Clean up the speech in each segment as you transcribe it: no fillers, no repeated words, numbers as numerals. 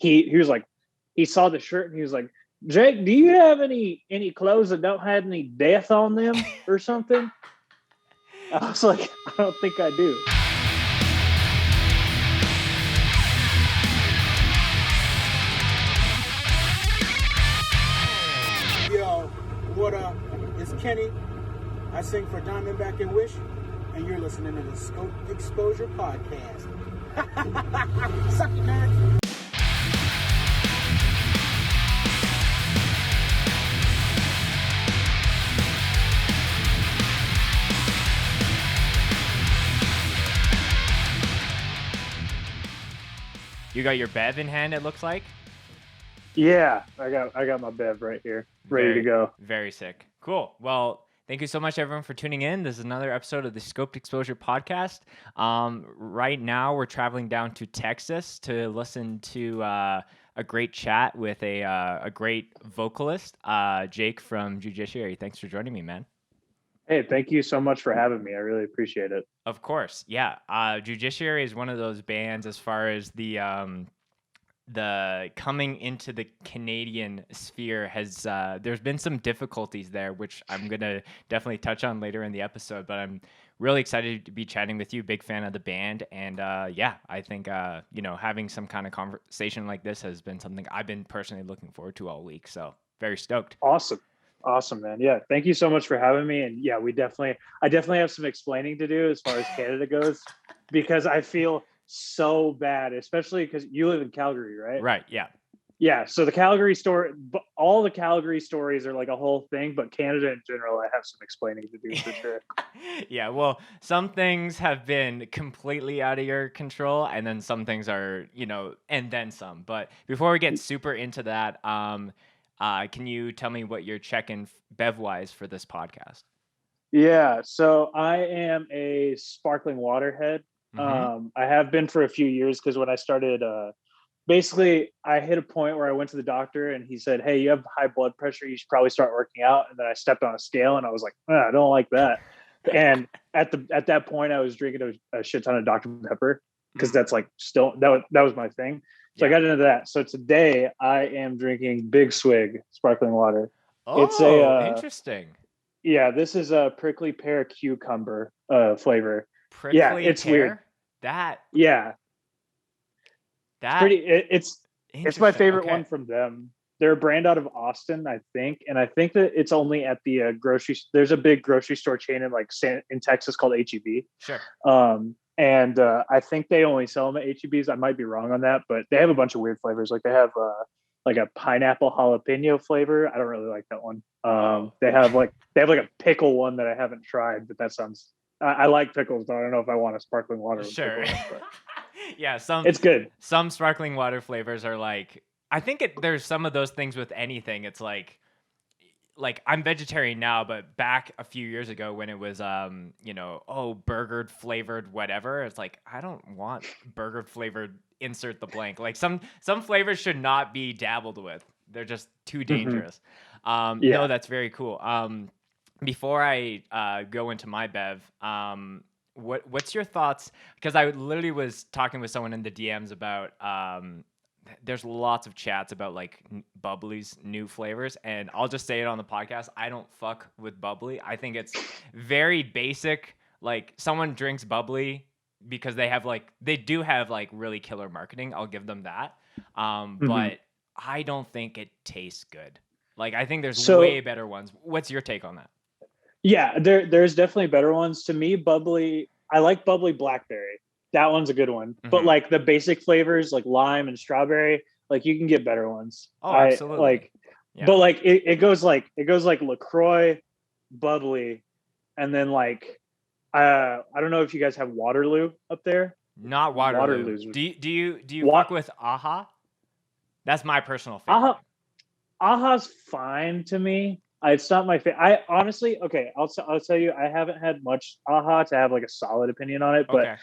he was like, he saw the shirt and he was like, Jake, do you have any clothes that don't have any death on them or something? I was like, I don't think I do. Yo, what up? It's Kenny. I sing for Diamondback and Wish, and you're listening to the Scope Exposure Podcast. Suck it, man. You got your bev in hand, it looks like? Yeah, I got my bev right here, ready to go. Very sick. Cool. Well, thank you so much, everyone, for tuning in. This is another episode of the Scoped Exposure Podcast. Right now, we're traveling down to Texas to listen to a great chat with a great vocalist, Jake from Judiciary. Thanks for joining me, man. Hey, thank you so much for having me. I really appreciate it. Of course, yeah. Judiciary is one of those bands as far as the coming into the Canadian sphere has there's been some difficulties there, which I'm gonna definitely touch on later in the episode. But I'm really excited to be chatting with you. Big fan of the band, and yeah, I think having some kind of conversation like this has been something I've been personally looking forward to all week. So very stoked. Awesome, man. Yeah, thank you so much for having me. And yeah, I definitely have some explaining to do as far as Canada goes, because I feel so bad, especially because you live in Calgary, right? Right. Yeah. Yeah. So the Calgary story, all the Calgary stories are like a whole thing, but Canada in general, I have some explaining to do for sure. Yeah. Well, some things have been completely out of your control, and then some things are, and then some. But before we get super into that, can you tell me what you're checking bev-wise for this podcast? Yeah, so I am a sparkling water head. Mm-hmm. I have been for a few years because when I started, basically I hit a point where I went to the doctor and he said, hey, you have high blood pressure. You should probably start working out. And then I stepped on a scale and I was like, I don't like that. And at that point, I was drinking a shit ton of Dr. Pepper because that's like still, that was my thing. So yeah. I got into that. So today I am drinking Big Swig sparkling water. Oh, it's interesting. Yeah, this is a prickly pear cucumber flavor. Prickly it's pear? Weird. It's my favorite one from them. They're a brand out of Austin, I think, and I think that it's only at the grocery. There's a big grocery store chain in Texas called HEB. Sure. And I think they only sell them at HEBs. I might be wrong on that, but they have a bunch of weird flavors. Like they have like a pineapple jalapeno flavor. I don't really like that one. They have like a pickle one that I haven't tried, but that sounds. I like pickles, but I don't know if I want a sparkling water. Sure. Yeah, it's good. Some sparkling water flavors are like. I think there's some of those things with anything. It's like I'm vegetarian now, but back a few years ago when it was, burger flavored whatever, it's like, I don't want burger flavored, insert the blank. Like some flavors should not be dabbled with. They're just too dangerous. Mm-hmm. No, that's very cool. Before I go into my bev, what's your thoughts? Because I literally was talking with someone in the DMs about, there's lots of chats about like bubbly's new flavors, and I'll just say it on the podcast. I don't fuck with bubbly. I think it's very basic. Like someone drinks bubbly because they do have like really killer marketing. I'll give them that. But I don't think it tastes good. Like I think there's way better ones. What's your take on that? Yeah, there's definitely better ones. To me, bubbly, I like bubbly blackberry. That one's a good one. Mm-hmm. But like the basic flavors like lime and strawberry, like you can get better ones. Oh, absolutely. But like it goes like LaCroix, bubbly, and then like I don't know if you guys have Waterloo up there. Not Waterloo. Do you walk with Aha? That's my personal favorite. Aha's fine to me. It's not my favorite. I honestly, I'll tell you, I haven't had much Aha to have like a solid opinion on it, but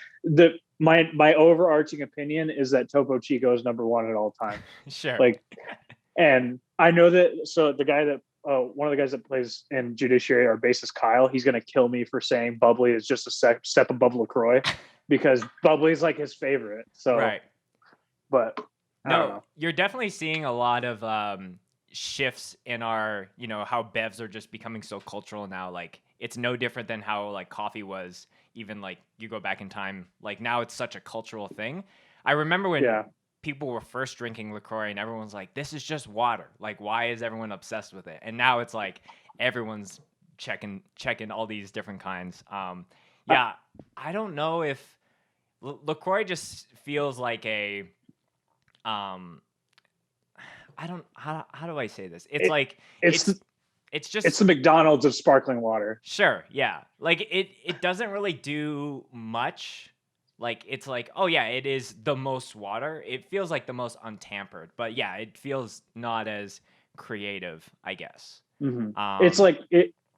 my overarching opinion is that Topo Chico is number one at all time. Sure. Like, and I know that. So the guy that one of the guys that plays in Judiciary, our bassist Kyle, he's gonna kill me for saying bubbly is just a step above LaCroix because bubbly is like his favorite. So, right. But I don't No, know. you're definitely seeing a lot of shifts in our, how bevs are just becoming so cultural now. Like it's no different than how like coffee was even like you go back in time. Like now it's such a cultural thing. I remember when Yeah. people were first drinking LaCroix and everyone's like, this is just water. Like why is everyone obsessed with it? And now it's like everyone's checking all these different kinds. I, Yeah, I don't know if LaCroix just feels like a um I don't how do I say this? It's it, like it's the, it's just it's the McDonald's of sparkling water. sure, yeah. Like it doesn't really do much. Like it's like, oh yeah, it is the most water. It feels like the most untampered. But yeah, it feels not as creative, I guess. Mm-hmm. It's Um like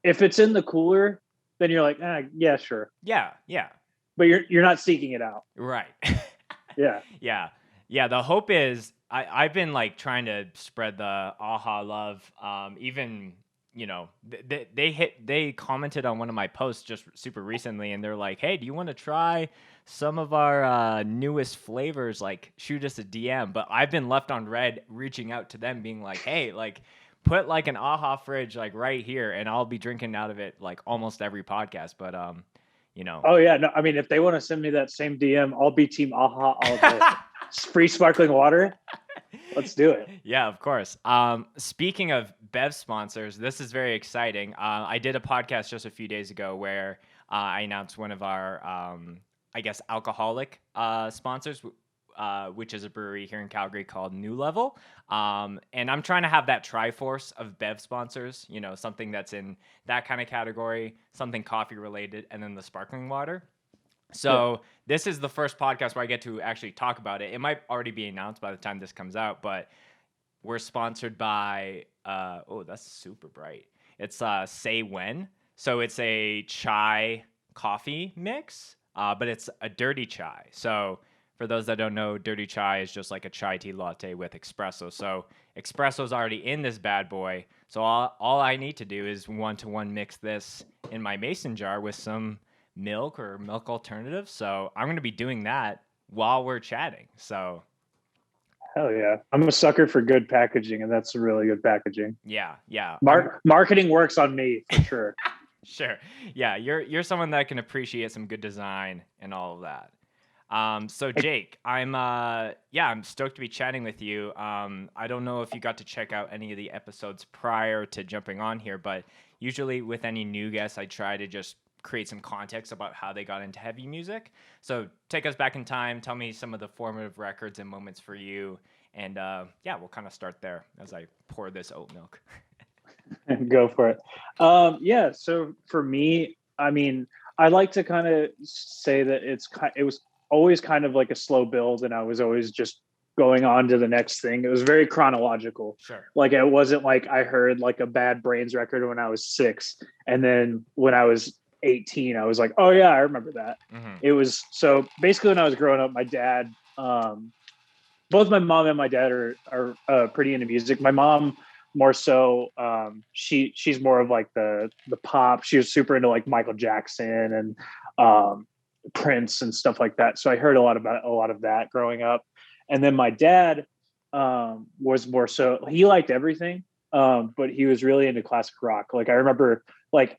if it's in the cooler, then you're like, yeah, sure. yeah, yeah. But you're not seeking it out. Right. Yeah. Yeah. Yeah. The hope is I've been like trying to spread the AHA love. Even, they commented on one of my posts just super recently and they're like, hey, do you want to try some of our newest flavors? Like shoot us a DM. But I've been left on red reaching out to them being like, hey, like put like an AHA fridge like right here and I'll be drinking out of it like almost every podcast. But, Oh yeah. No, I mean, if they want to send me that same DM, I'll be team AHA all day. Free sparkling water. Let's do it. Yeah, of course. Speaking of Bev sponsors, this is very exciting. I did a podcast just a few days ago where I announced one of our, I guess, alcoholic sponsors, which is a brewery here in Calgary called New Level. And I'm trying to have that triforce of Bev sponsors, something that's in that kind of category, something coffee related, and then the sparkling water. So this is the first podcast where I get to actually talk about it. It might already be announced by the time this comes out, but we're sponsored by, oh, that's super bright. It's Say When. So it's a chai coffee mix, but it's a dirty chai. So for those that don't know, dirty chai is just like a chai tea latte with espresso. So espresso's already in this bad boy. So all I need to do is one-to-one mix this in my mason jar with some milk or milk alternative. So I'm going to be doing that while we're chatting. So Hell yeah. I'm a sucker for good packaging, and that's really good packaging. yeah. Marketing works on me for sure. Sure. Yeah, you're someone that can appreciate some good design and all of that. So Jake, I'm stoked to be chatting with you. I don't know if you got to check out any of the episodes prior to jumping on here, but usually with any new guests, I try to just create some context about how they got into heavy music. So take us back in time, tell me some of the formative records and moments for you, and we'll kind of start there as I pour this oat milk. Go for it. So for me, I mean, I like to kind of say that it was always kind of like a slow build, and I was always just going on to the next thing. It was very chronological. Sure. Like it wasn't like I heard like a Bad Brains record when I was 6, and then when I was 18, I was like, oh yeah, I remember that. Mm-hmm. It was so basically when I was growing up, my dad, both my mom and my dad are pretty into music. My mom more so, she's more of like the pop. She was super into like Michael Jackson and Prince and stuff like that. So I heard a lot of that growing up. And then my dad was more so, he liked everything, but he was really into classic rock. Like I remember, like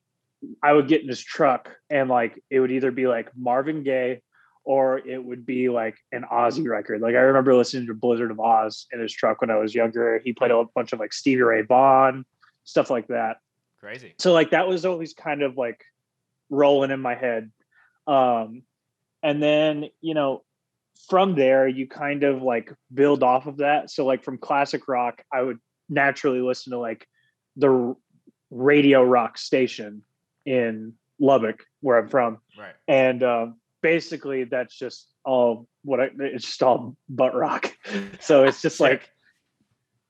I would get in his truck and like it would either be like Marvin Gaye or it would be like an Ozzy record. Like I remember listening to Blizzard of Oz in his truck when I was younger. He played a bunch of like Stevie Ray Vaughan, stuff like that. Crazy. So like that was always kind of like rolling in my head. And then, from there you kind of like build off of that. So like from classic rock, I would naturally listen to like the radio rock station in Lubbock, where I'm from. Right. And basically that's just all it's just all butt rock. So it's just Sure.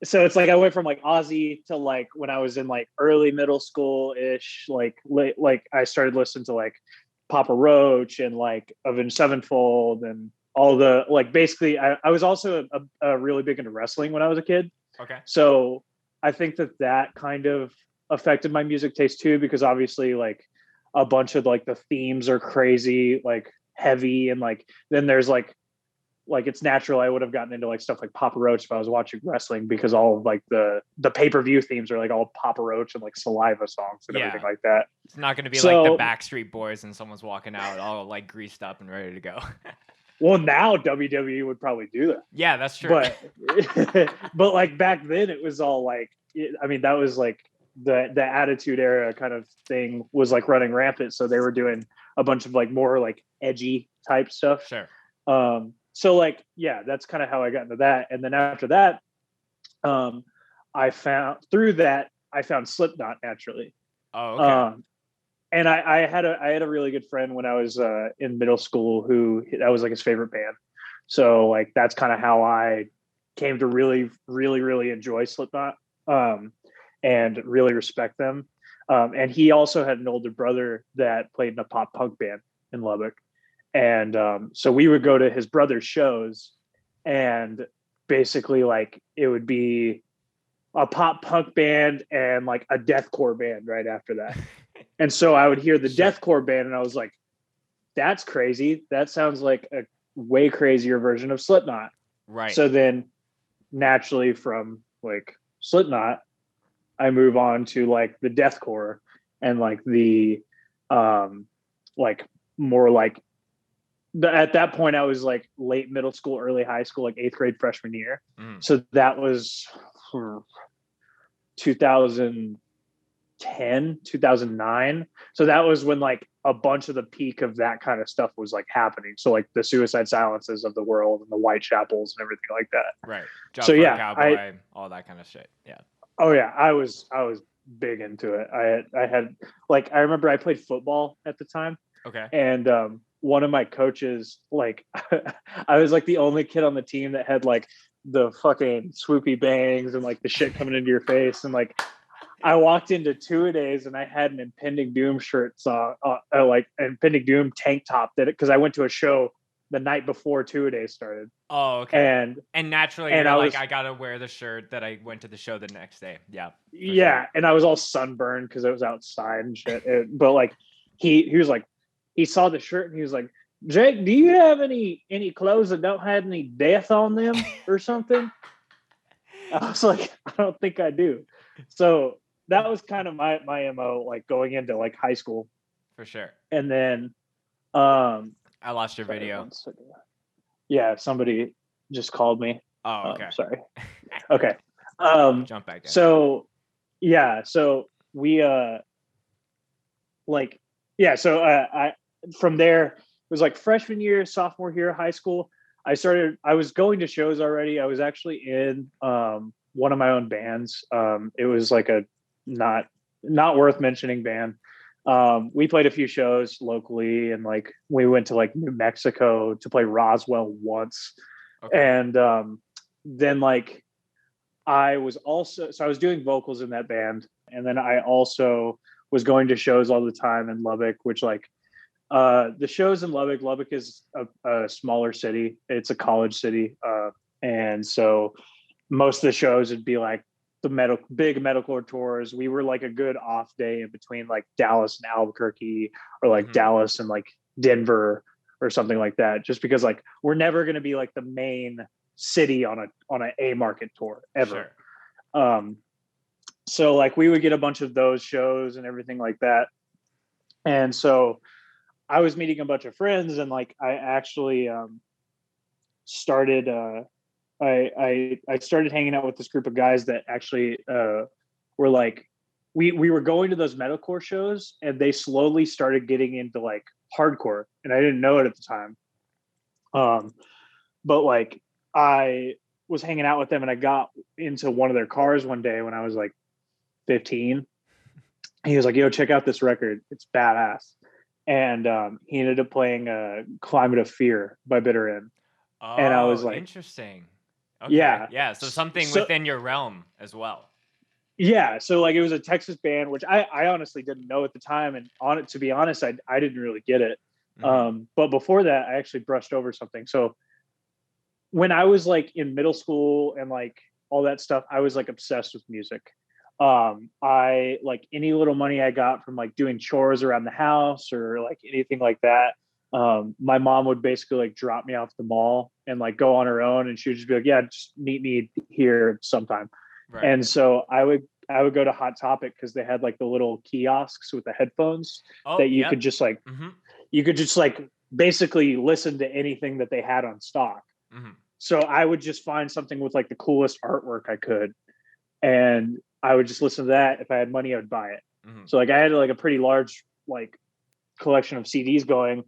so it's like I went from like Ozzy to like when I was in like early middle school ish, like I started listening to like Papa Roach and like Avenged Sevenfold and all the like basically I was also a really big into wrestling when I was a kid. Okay. So I think that kind of affected my music taste too, because obviously like a bunch of like the themes are crazy, like heavy, and like then there's like like it's natural I would have gotten into like stuff like Papa Roach if I was watching wrestling, because all of like the pay-per-view themes are like all Papa Roach and like Saliva songs and everything like that. It's not going to be So, like the Backstreet Boys and someone's walking out all like greased up and ready to go. well, now WWE would probably do that. Yeah, that's true. But like back then it was all like, I mean, that was like the Attitude Era kind of thing was like running rampant. So they were doing a bunch of like more like edgy type stuff. Sure. So like, yeah, that's kind of how I got into that. And then after that, I found Slipknot naturally. Oh, okay. And I had a really good friend when I was in middle school who that was like his favorite band. So like that's kind of how I came to really, really, really enjoy Slipknot and really respect them. And he also had an older brother that played in a pop punk band in Lubbock. And so we would go to his brother's shows, and basically like it would be a pop punk band and like a deathcore band right after that. And so I would hear the deathcore band and I was like, that's crazy. That sounds like a way crazier version of Slipknot. Right. So then naturally from like Slipknot, I move on to like the deathcore and like the like more like at that point I was like late middle school, early high school, like 8th grade freshman year. So that was 2010, 2009. So that was when like a bunch of the peak of that kind of stuff was like happening. So like the Suicide Silences of the world and the Whitechapels and everything like that. Right. Job so yeah, Cowboy, all that kind of shit. Yeah. Oh yeah, I was big into it. I had like I remember I played football at the time. Okay. And one of my coaches, like I was like the only kid on the team that had like the fucking swoopy bangs and like the shit coming into your face. And like I walked into two-a-days and I had an Impending Doom shirt, like an Impending Doom tank top because I went to a show the night before two-a-days started. Oh, okay. And naturally, you're like, I gotta wear the shirt that I went to the show the next day. Yeah. Yeah, sure. And I was all sunburned because it was outside and shit. But like he was like, he saw the shirt and he was like, Jake, do you have any clothes that don't have any death on them or something? I was like, I don't think I do. So that was kind of my MO, like going into like high school. For sure. And then I lost your video. Yeah, somebody just called me. Oh, okay. Sorry. Okay. Jump back in. So yeah, so we I from there it was like freshman year, sophomore year of high school. I was going to shows already. I was actually in one of my own bands. It was like a not worth mentioning band. We played a few shows locally, and like we went to like New Mexico to play Roswell once. Okay. And then like I was doing vocals in that band, and then I also was going to shows all the time in Lubbock, which like the shows in Lubbock is a smaller city. It's a college city. And so most of the shows would be like the big metalcore tours. We were like a good off day in between like Dallas and Albuquerque, or like Dallas and like Denver or something like that, just because like we're never going to be like the main city on an A market tour ever. Sure. So like we would get a bunch of those shows and everything like that. And so I was meeting a bunch of friends, and like I actually started I started hanging out with this group of guys that actually were like we were going to those metalcore shows, and they slowly started getting into like hardcore, and I didn't know it at the time. But like I was hanging out with them, and I got into one of their cars one day when I was like 15. He was like, yo, check out this record. It's badass. And he ended up playing Climate of Fear by Bitter End. Oh, and I was like, interesting. Okay. Yeah. So something within your realm as well. Yeah. So like it was a Texas band, which I honestly didn't know at the time. And to be honest, I didn't really get it. Mm-hmm. But before that, I actually brushed over something. So when I was like in middle school and like all that stuff, I was like obsessed with music. I like any little money I got from like doing chores around the house or like anything like that, My mom would basically like drop me off at the mall and like go on her own, and she would just be like, "Yeah, just meet me here sometime." Right. And so I would go to Hot Topic because they had like the little kiosks with the headphones Oh, that you yep. could just like Mm-hmm. basically listen to anything that they had on stock. Mm-hmm. So I would just find something with like the coolest artwork I could, and I would just listen to that. If I had money, I would buy it. Mm-hmm. So like I had like a pretty large like collection of CDs going.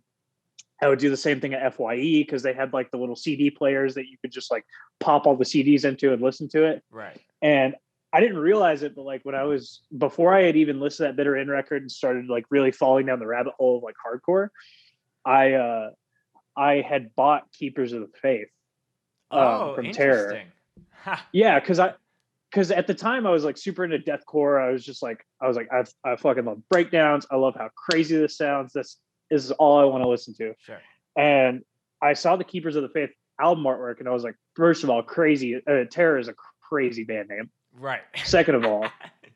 I would do the same thing at FYE because they had like the little CD players that you could just like pop all the CDs into and listen to it. Right. And I didn't realize it, but like when I was before I had even listened to that Bitter End record and started like really falling down the rabbit hole of like hardcore, I had bought Keepers of the Faith Oh, from Terror. interesting. Ha. Yeah, because at the time I was like super into deathcore. I was like I fucking love breakdowns. I love how crazy this sounds. This is all I want to listen to. Sure. And I saw the Keepers of the Faith album artwork, and I was like, first of all, crazy. Terror is a crazy band name. Right. Second of all,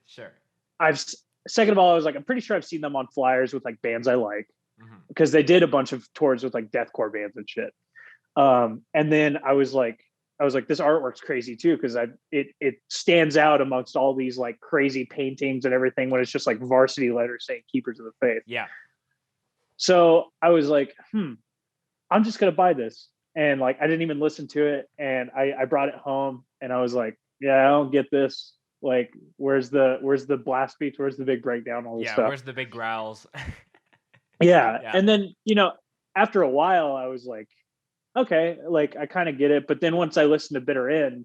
Sure. I've second of all, I was like, I'm pretty sure I've seen them on flyers with like bands I like Mm-hmm. because they did a bunch of tours with like deathcore bands and shit. And then I was like, this artwork's crazy too because it stands out amongst all these like crazy paintings and everything when it's just like varsity letters saying Keepers of the Faith. Yeah. So I was like, I'm just gonna buy this, and like I didn't even listen to it, and I brought it home, and I was like, yeah, I don't get this. Like, where's the blast beats? Where's the big breakdown? All this Yeah. stuff. Where's the big growls? Yeah. Yeah. And then, after a while, I was like, okay, like I kind of get it. But then once I listened to Bitter End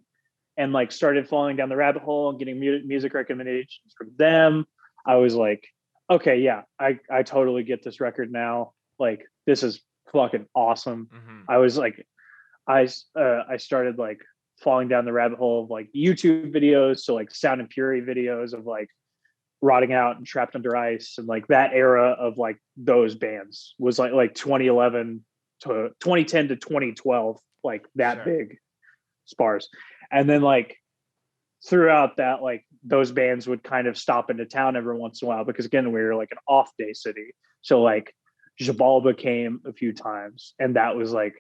and like started falling down the rabbit hole and getting music recommendations from them, I was like, okay, yeah, I totally get this record now. Like, this is fucking awesome. Mm-hmm. I was like, I started like falling down the rabbit hole of like YouTube videos, so like Sound and Fury videos of like Rotting Out and Trapped Under Ice, and like that era of like those bands was like 2011 to 2010 to 2012, like that Sure. big spars. And then like throughout that, like those bands would kind of stop into town every once in a while because again, we were like an off day city. So like Jabalba came a few times, and that was like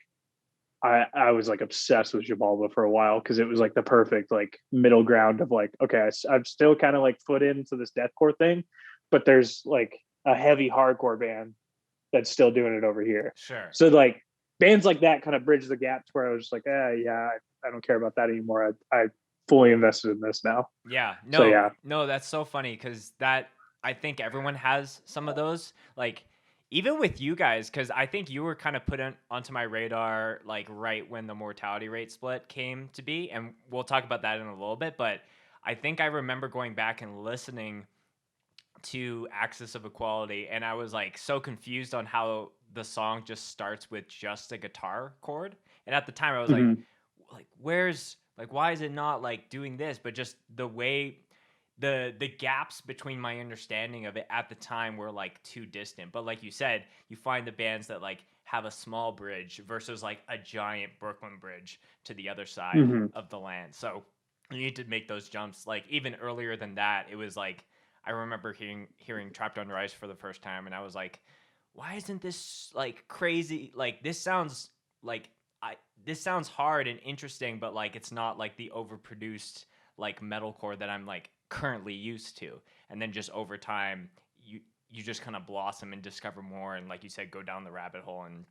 I was like obsessed with Jabalba for a while because it was like the perfect like middle ground of like, okay, I'm still kind of like foot into this deathcore thing, but there's like a heavy hardcore band that's still doing it over here. Sure. So like bands like that kind of bridge the gap to where I was just like, yeah, I don't care about that anymore. I fully invested in this now. Yeah. No. So yeah. No, that's so funny because I think everyone has some of those. Like even with you guys, because I think you were kind of put onto my radar like right when the mortality rate split came to be, and we'll talk about that in a little bit. But I think I remember going back and listening to Axis of Equality, and I was like so confused on how the song just starts with just a guitar chord. And at the time, I was like, where's like why is it not like doing this? But just the way the gaps between my understanding of it at the time were like too distant. But like you said, you find the bands that like have a small bridge versus like a giant Brooklyn bridge to the other side of the land. So you need to make those jumps. Like even earlier than that, it was like I remember hearing Trapped Under Ice for the first time, and I was like, why isn't this like crazy? Like this sounds like this sounds hard and interesting, but like it's not like the overproduced like metalcore that I'm like currently used to. And then just over time you just kind of blossom and discover more, and like you said, go down the rabbit hole. And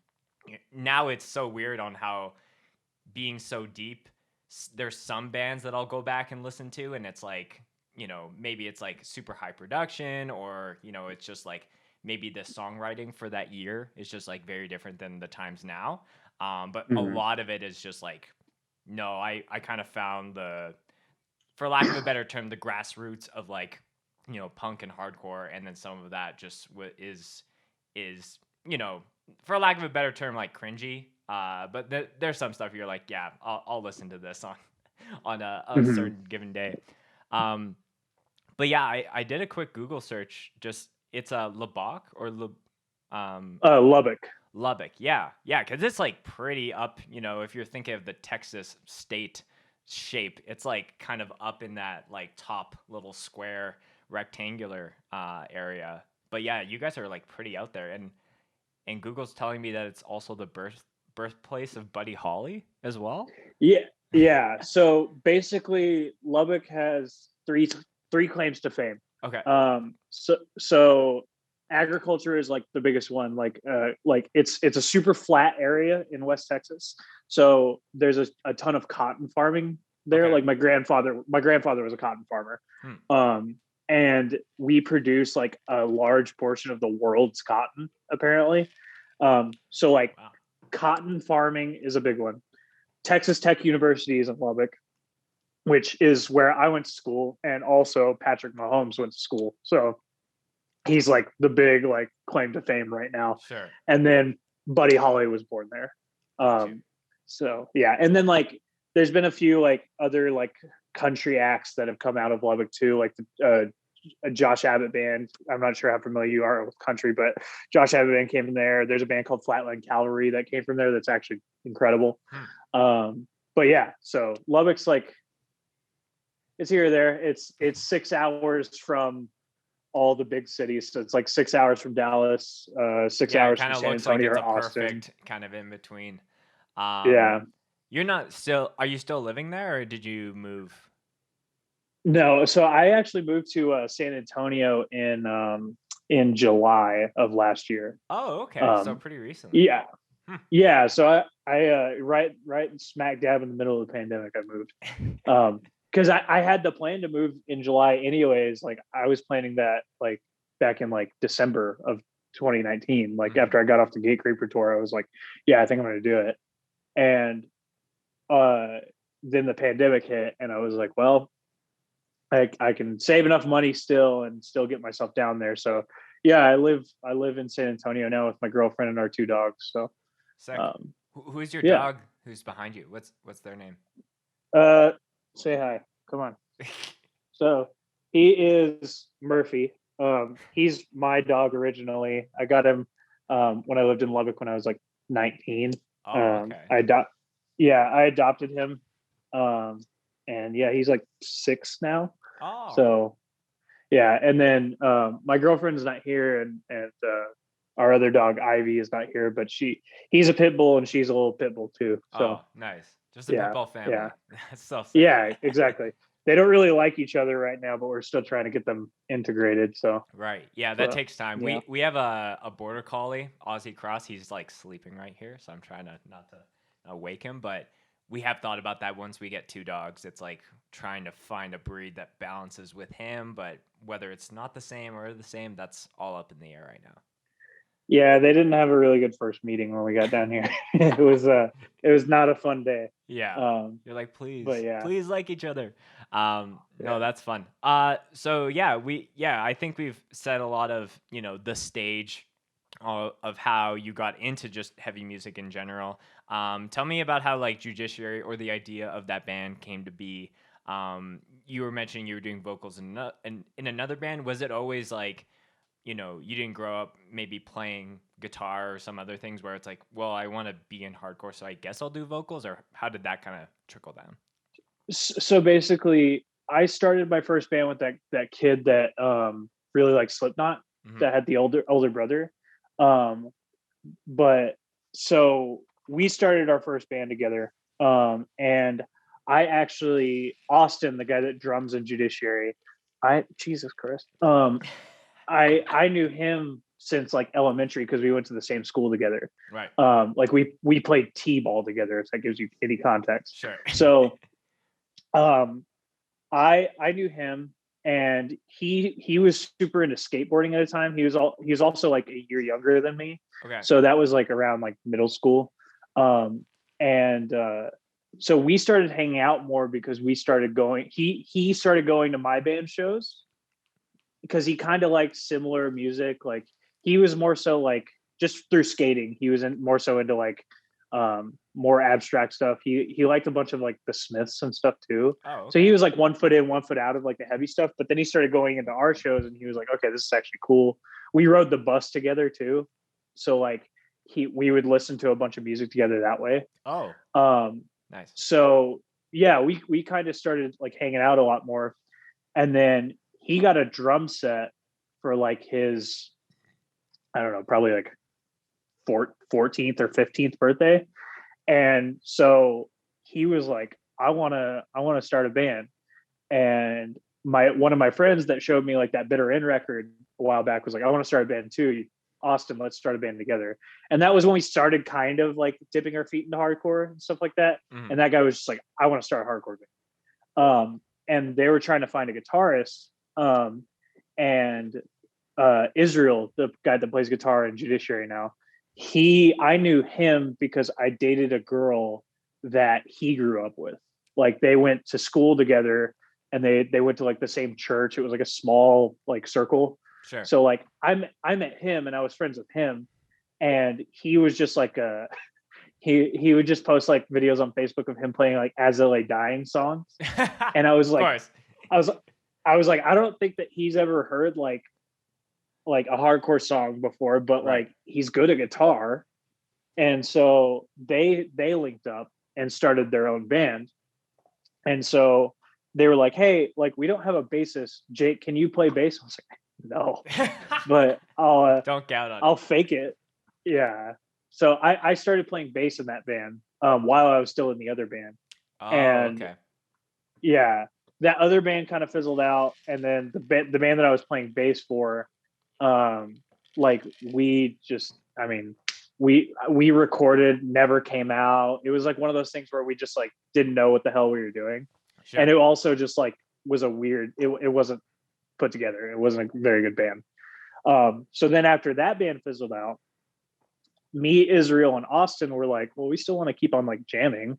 now it's so weird on how being so deep, there's some bands that I'll go back and listen to, and it's like, maybe it's like super high production, or it's just like maybe the songwriting for that year is just like very different than the times now. But a lot of it is just like, no, I kind of found for lack of a better term, the grassroots of like, punk and hardcore. And then some of that just is, for lack of a better term, like cringy. But there's some stuff you're like, yeah, I'll listen to this on a certain given day. But yeah, I did a quick Google search. Just it's a Lubbock or Lubbock. Lubbock, yeah, because it's like pretty up. If you're thinking of the Texas state shape, it's like kind of up in that like top little square rectangular area. But yeah, you guys are like pretty out there, and and Google's telling me that it's also the birthplace of Buddy Holly as well. Yeah, yeah. So basically, Lubbock has three claims to fame. Okay. So agriculture is like the biggest one. Like it's a super flat area in West Texas. So there's a ton of cotton farming there. Okay. Like my grandfather was a cotton farmer. And we produce like a large portion of the world's cotton, apparently. So like Wow. cotton farming is a big one. Texas Tech University is in Lubbock, which is where I went to school, and also Patrick Mahomes went to school. So he's like the big like claim to fame right now. Sure. And then Buddy Holly was born there. So yeah, and then like there's been a few like other like country acts that have come out of Lubbock too, like the Josh Abbott band. I'm not sure how familiar you are with country, but Josh Abbott band came from there. There's a band called Flatland Cavalry that came from there that's actually incredible. But yeah, so Lubbock's like, it's here or there. It's 6 hours from all the big cities. So it's like 6 hours from Dallas, 6 hours from San Antonio or Austin. Perfect kind of in between. Yeah. Are you still living there, or did you move? No, so I actually moved to San Antonio in July of last year. Oh, okay. So pretty recently. Yeah. Yeah. So I right smack dab in the middle of the pandemic, I moved. Because I had the plan to move in July anyways. Like I was planning that like back in like December of 2019. Like after I got off the Gate Creeper tour, I was like, yeah, I think I'm going to do it. And then the pandemic hit, and I was like, well, I can save enough money still and still get myself down there. So yeah, I live in San Antonio now with my girlfriend and our 2 dogs. So who's your dog who's behind you? What's their name? Say hi. Come on. So he is Murphy. He's my dog originally. I got him when I lived in Lubbock when I was like 19. Okay. I adopted him. And yeah, he's like 6 now. Oh. So yeah, and then my girlfriend's not here, and our other dog Ivy is not here, but he's a pit bull and she's a little pit bull too. So nice. Just a pit bull family. Yeah. That's so sick. Yeah, exactly. They don't really like each other right now, but we're still trying to get them integrated. So right. Yeah, that takes time. Yeah. We have a border collie, Aussie Cross. He's like sleeping right here, so I'm trying to not to wake him, but we have thought about that. Once we get 2 dogs, it's like trying to find a breed that balances with him, but whether it's not the same or the same, that's all up in the air right now. Yeah, they didn't have a really good first meeting when we got down here. It was not a fun day. Yeah. You're like, please like each other. No, that's fun. So yeah, I think we've said a lot of, the stage of how you got into just heavy music in general. Tell me about how like Judiciary or the idea of that band came to be. You were mentioning you were doing vocals in another band. Was it always like, you didn't grow up maybe playing guitar or some other things where it's like, well, I want to be in hardcore, so I guess I'll do vocals? Or how did that kind of trickle down? So basically, I started my first band with that kid that really liked Slipknot, that had the older brother. But so we started our first band together. And I actually, Austin, the guy that drums in Judiciary, Jesus Christ. I knew him since like elementary because we went to the same school together. Right. Like we played t-ball together, if that gives you any context. Sure. So I knew him, and he was super into skateboarding at the time. He was also like a year younger than me. Okay. So that was like around like middle school. So we started hanging out more because we started going, he started going to my band shows because he kind of liked similar music. Like he was more so like just through skating, he was more so into like more abstract stuff. He liked a bunch of like the Smiths and stuff too. Oh, okay. So he was like 1 foot in, 1 foot out of like the heavy stuff. But then he started going into our shows, and he was like, okay, this is actually cool. We rode the bus together too. So like we would listen to a bunch of music together that way. Oh, nice. So yeah, we kind of started like hanging out a lot more. And then he got a drum set for like his, I don't know, probably like 14th or 15th birthday. And so he was like, I want to start a band. And one of my friends that showed me like that Bitter End record a while back was like, I want to start a band too. Austin, let's start a band together. And that was when we started kind of like dipping our feet into hardcore and stuff like that. Mm-hmm. And that guy was just like, I want to start a hardcore band. And they were trying to find a guitarist. And Israel, the guy that plays guitar in Judiciary now, I knew him because I dated a girl that he grew up with. Like they went to school together and they went to like the same church. It was like a small like circle. Sure. So like I met him and I was friends with him, and he was just like he would just post like videos on Facebook of him playing like As I Lay Dying songs. And I was like, I was like, I don't think that he's ever heard like a hardcore song before, but right. Like he's good at guitar. And so they linked up and started their own band. And so they were like, hey, like we don't have a bassist. Jake, can you play bass? I was like, no, but don't count on I'll fake it. Yeah. So I started playing bass in that band while I was still in the other band. Oh, and okay. Yeah, that other band kind of fizzled out. And then the band that I was playing bass for, like we recorded, never came out. It was like one of those things where we just like didn't know what the hell we were doing. Sure. And it also just like was it wasn't put together. It wasn't a very good band. So then after that band fizzled out, me, Israel, and Austin were like, well, we still want to keep on like jamming.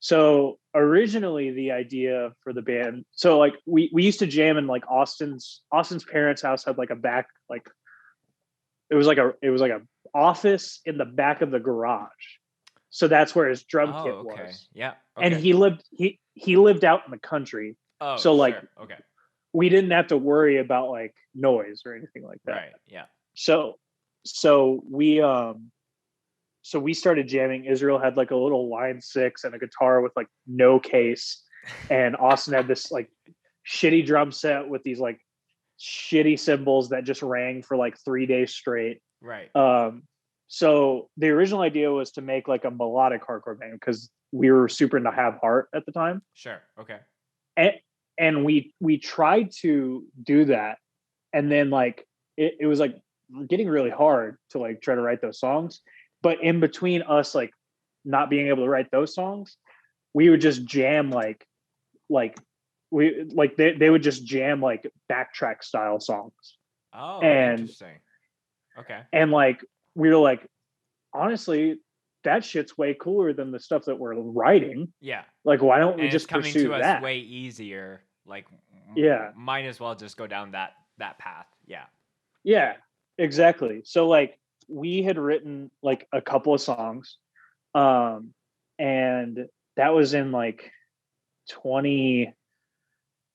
So originally the idea for the band, so like we used to jam in like Austin's parents' house had like a back, like it was like a office in the back of the garage. So that's where his drum kit was. Yeah. Okay. And he lived out in the country. Oh, so like, sure. Okay. We didn't have to worry about like noise or anything like that. Right. Yeah. So we started jamming. Israel had like a little Line 6 and a guitar with like no case, and Austin had this like shitty drum set with these like shitty cymbals that just rang for like 3 days straight. Right. So the original idea was to make like a melodic hardcore band because we were super into Have Heart at the time. Sure. Okay. And we tried to do that, and then like it was like getting really hard to like try to write those songs. But in between us like not being able to write those songs, we would just jam they would just jam like backtrack style songs. Oh, interesting. Okay. And like we were like, honestly, that shit's way cooler than the stuff that we're writing. Yeah. Like, why don't we just pursue that? Coming to us way easier. Like, yeah, might as well just go down that path. Yeah. Yeah, exactly. So like we had written like a couple of songs, and that was in like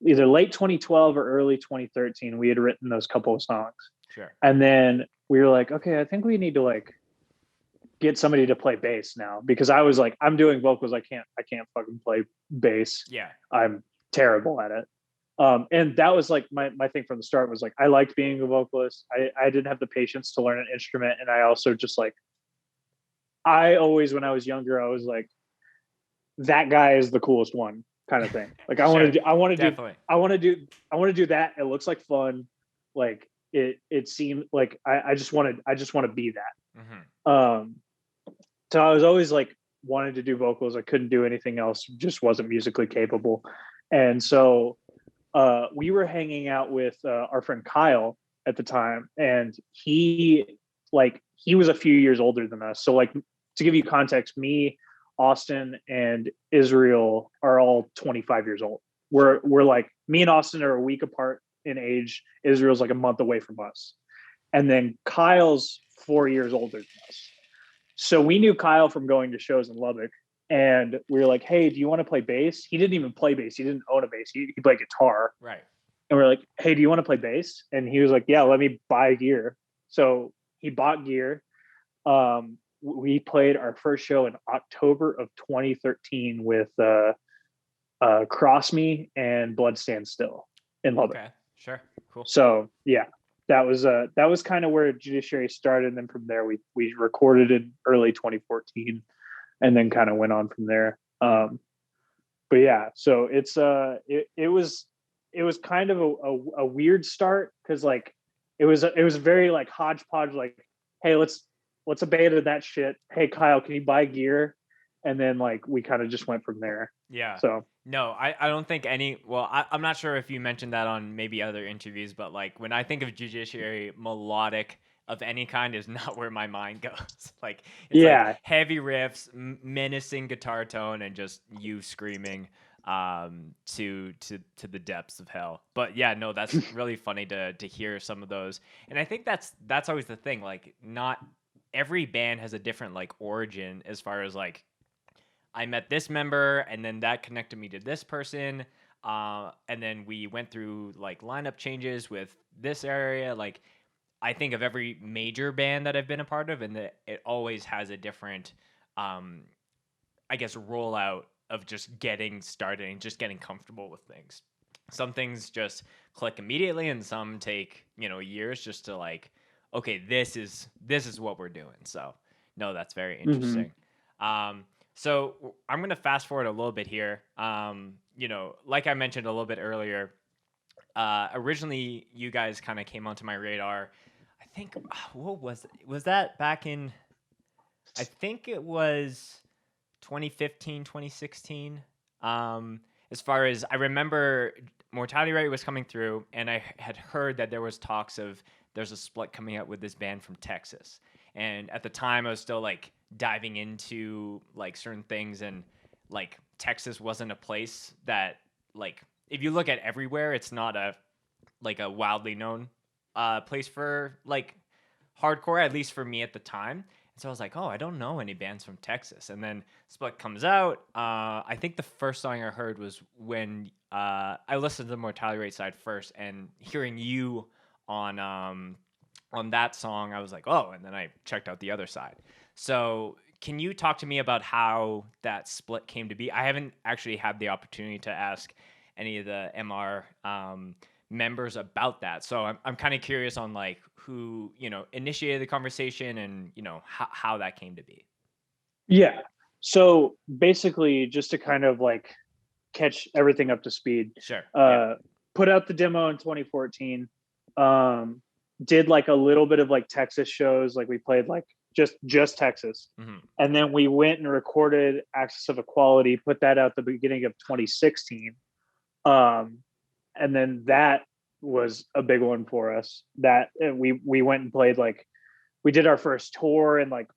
either late 2012 or early 2013. We had written those couple of songs. Sure. And then we were like, okay, I think we need to like get somebody to play bass now, because I was like, I'm doing vocals. I can't fucking play bass. Yeah. I'm terrible at it. And that was like my thing from the start was like, I liked being a vocalist. I didn't have the patience to learn an instrument. And I also just like, I always, when I was younger, I was like, that guy is the coolest one kind of thing. Like I want to do that. It looks like fun. Like it seemed like I just want to be that. Mm-hmm. So I was always like wanted to do vocals. I couldn't do anything else. Just wasn't musically capable. And so we were hanging out with our friend Kyle at the time, and he was a few years older than us. So like to give you context, me, Austin, and Israel are all 25 years old. We're like, me and Austin are a week apart in age. Israel's like a month away from us. And then Kyle's 4 years older than us. So we knew Kyle from going to shows in Lubbock, and we were like, hey, do you want to play bass? He didn't even play bass. He didn't own a bass. He played guitar. Right. And we're like, hey, do you want to play bass? And he was like, yeah, let me buy gear. So he bought gear. We played our first show in October of 2013 with Cross Me and Blood Stand Still in Lubbock. Okay, sure, cool. So yeah, that was kind of where Judiciary started, and then from there we recorded in early 2014, and then kind of went on from there. But yeah, so it was kind of a weird start, because like it was very like hodgepodge, like, hey, let's abandon that shit. Hey Kyle, can you buy gear? And then like we kind of just went from there. Yeah. So No, I don't think I'm not sure if you mentioned that on maybe other interviews, but like when I think of Judiciary, melodic of any kind is not where my mind goes. Like it's like yeah. heavy riffs, menacing guitar tone, and just you screaming to the depths of hell. But yeah, no, that's really funny to hear some of those. And I think that's always the thing. Like not every band has a different like origin as far as like I met this member and then that connected me to this person. And then we went through like lineup changes with this area. Like I think of every major band that I've been a part of, and that it always has a different, I guess, rollout of just getting started and just getting comfortable with things. Some things just click immediately, and some take years just to like, okay, this is what we're doing. So no, that's very interesting. So I'm going to fast forward a little bit here. Like I mentioned a little bit earlier, originally you guys kind of came onto my radar. I think, what was that back in, I think it was 2015, 2016. As far as I remember, Mortality Rate was coming through, and I had heard that there was talks of there's a split coming out with this band from Texas. And at the time, I was still like diving into like certain things, and like Texas wasn't a place that like if you look at everywhere, it's not a wildly known place for like hardcore, at least for me at the time. And so I was like, oh, I don't know any bands from Texas. And then Split comes out. I think the first song I heard was when I listened to the Mortality Rate side first, and hearing you on that song, I was like, oh, and then I checked out the other side. So can you talk to me about how that split came to be? I haven't actually had the opportunity to ask any of the MR members about that. So I'm kind of curious on like who, initiated the conversation, and, how that came to be. Yeah. So basically, just to kind of like catch everything up to speed. Sure. Put out the demo in 2014. Did like a little bit of like Texas shows. Like we played like just Texas. Mm-hmm. And then we went and recorded Axis of Equality, put that out the beginning of 2016. And then that was a big one for us. That we went and played, like we did our first tour in like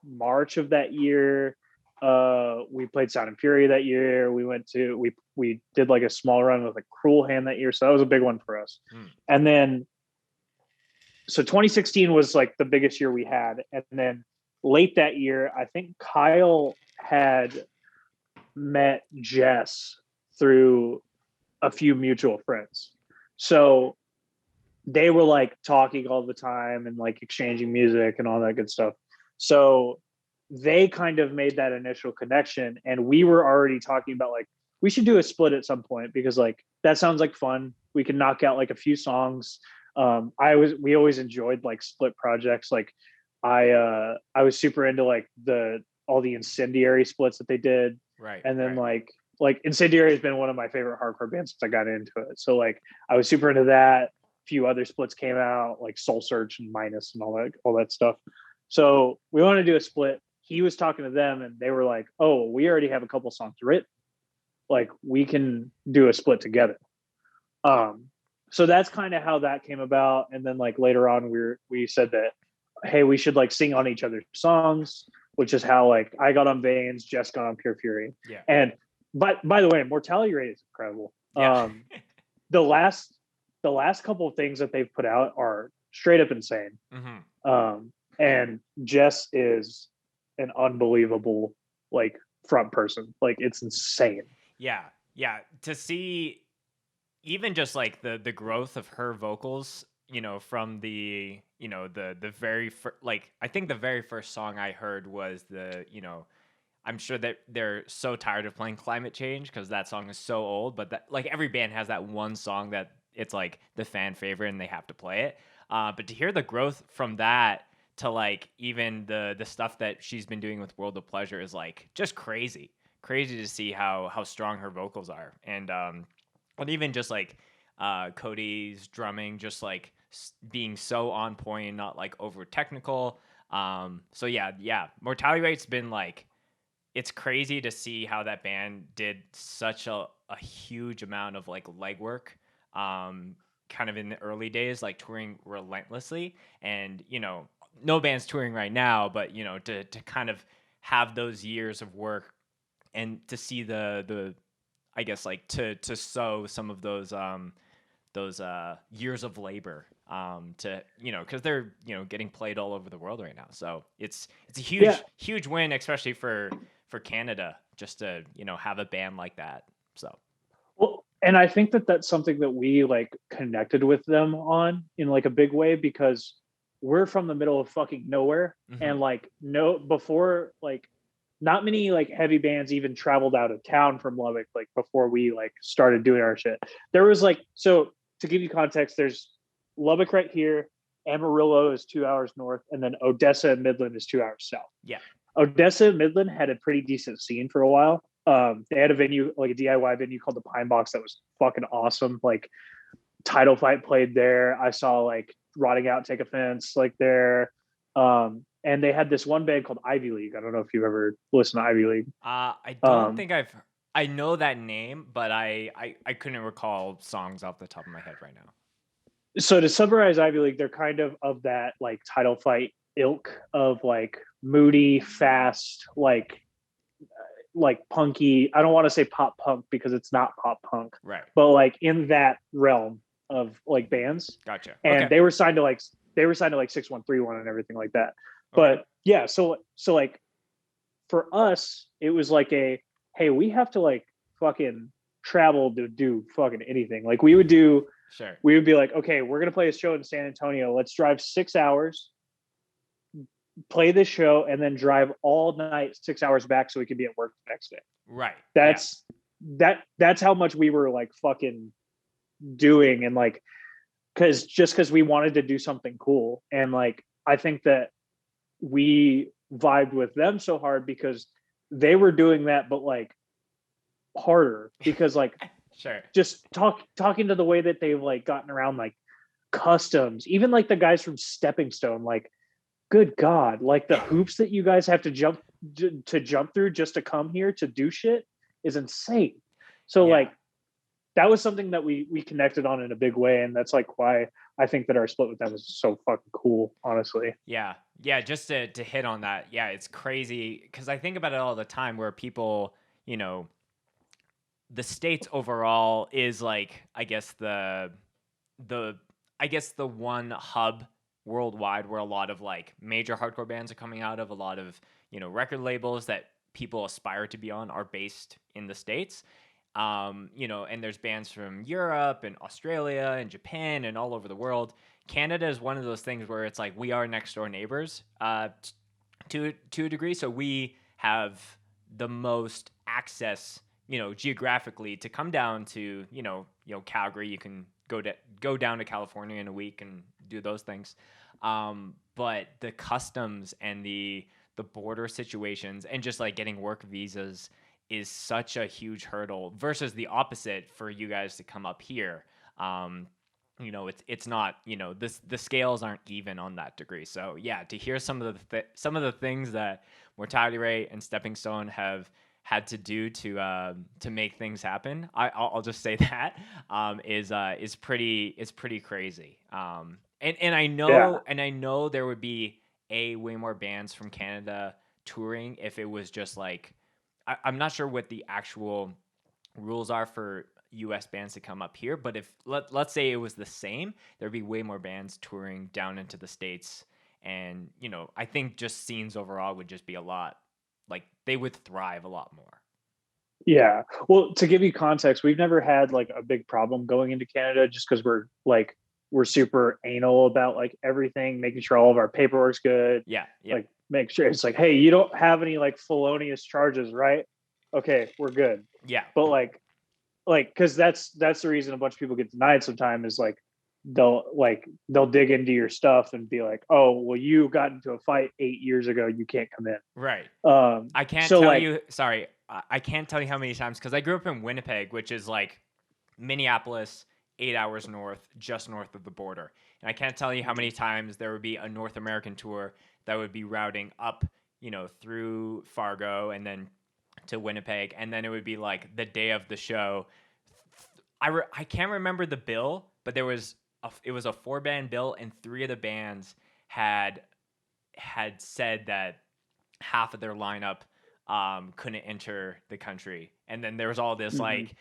March of that year. We played Sound and Fury that year. We did like a small run with like Cruel Hand that year. So that was a big one for us. And then so 2016 was like the biggest year we had. And then late that year, I think Kyle had met Jess through a few mutual friends. So they were like talking all the time and like exchanging music and all that good stuff. So they kind of made that initial connection, and we were already talking about like, we should do a split at some point, because like that sounds like fun. We can knock out like a few songs. We always enjoyed like split projects. Like I was super into like all the Incendiary splits that they did. Right. And then like Incendiary has been one of my favorite hardcore bands since I got into it. So like I was super into that. A few other splits came out, like Soul Search and Minus and all that stuff. So we want to do a split. He was talking to them, and they were like, oh, we already have a couple songs written. Like we can do a split together. So that's kind of how that came about. And then like later on, we said that, hey, we should like sing on each other's songs, which is how like I got on Veins, Jess got on Pure Fury. Yeah. And by the way, Mortality Rate is incredible. Yeah. The last couple of things that they've put out are straight up insane. Mm-hmm. And Jess is an unbelievable like front person. Like it's insane. Yeah. To see even just like the growth of her vocals, from the very like I think the very first song I heard was I'm sure that they're so tired of playing Climate Change, because that song is so old, but that like every band has that one song that it's like the fan favorite and they have to play it. But to hear the growth from that to like even the stuff that she's been doing with World of Pleasure is like just crazy to see how strong her vocals are, and even just like Cody's drumming, just like being so on point, not like over technical. So yeah, Mortality Rate's been like, it's crazy to see how that band did such a huge amount of like legwork, kind of in the early days, like touring relentlessly. And, no band's touring right now, but, to kind of have those years of work and to see the I guess like to sow some of those years of labor, to because they're getting played all over the world right now, so it's a huge win, especially for Canada, just to have a band like that. So well, and I think that that's something that we like connected with them on in like a big way, because we're from the middle of fucking nowhere, and like no before like not many like heavy bands even traveled out of town from Lubbock like before we like started doing our shit. There was like, so to give you context, there's Lubbock right here, Amarillo is 2 hours north, and then Odessa and Midland is 2 hours south. Yeah. Odessa and Midland had a pretty decent scene for a while. They had a venue, like a DIY venue called the Pine Box, that was fucking awesome. Like Title Fight played there. I saw like Rotting Out Take Offense like there. And they had this one band called Ivy League. I don't know if you've ever listened to Ivy League. I don't think I know that name, but I couldn't recall songs off the top of my head right now. So to summarize Ivy League, they're kind of that like Title Fight ilk of like moody, fast, like punky. I don't want to say pop punk because it's not pop punk, right? But like in that realm of like bands. Gotcha. And they were signed to like 6131 and everything like that. Okay. But yeah, so like for us, it was like hey, we have to like fucking travel to do fucking anything. Like we would be like, okay, we're gonna play a show in San Antonio. Let's drive 6 hours, play this show, and then drive all night 6 hours back so we could be at work the next day. Right. That's how much we were like fucking doing, and like because we wanted to do something cool. And like I think that we vibed with them so hard because they were doing that, but like harder, because like just talking to the way that they've like gotten around like customs, even like the guys from Stepping Stone, like good God, like the hoops that you guys have to jump through just to come here to do shit is insane. So like that was something that we connected on in a big way, and that's like why I think that our split with them is so fucking cool, honestly. Yeah, just to hit on that, it's crazy because I think about it all the time where people, the States overall is like, I guess the one hub worldwide where a lot of like major hardcore bands are coming out of, a lot of, record labels that people aspire to be on are based in the States. And there's bands from Europe and Australia and Japan and all over the world. Canada is one of those things where it's like we are next door neighbors, to a degree. So we have the most access, geographically, to come down to, Calgary. You can go down to California in a week and do those things. But the customs and the border situations and just like getting work visas is such a huge hurdle versus the opposite for you guys to come up here. It's not, the scales aren't even on that degree. So yeah, to hear some of the things that Mortality Rate and Stepping Stone have had to do to make things happen, I'll just say that is pretty crazy. And I know there would be way more bands from Canada touring if it was just like, I'm not sure what the actual rules are for U.S. bands to come up here, but if let's say it was the same, there'd be way more bands touring down into the States, and I think just scenes overall would just be a lot, like they would thrive a lot more. Yeah, well, to give you context, we've never had like a big problem going into Canada just because we're super anal about like everything, making sure all of our paperwork's good. Yeah. Like make sure it's like, hey, you don't have any like felonious charges, right? Okay, we're good. Yeah. But like because that's the reason a bunch of people get denied sometimes, is like they'll dig into your stuff and be like, oh, well, you got into a fight 8 years ago, you can't come in. Right. I can't So tell like, you. Sorry, I can't tell you how many times, because I grew up in Winnipeg, which is like Minneapolis, 8 hours north, just north of the border. And I can't tell you how many times there would be a North American tour that would be routing up, through Fargo and then to Winnipeg, and then it would be like the day of the show. I can't remember the bill, but it was a 4-band bill, and 3 of the bands had said that half of their lineup couldn't enter the country. And then there was all this like,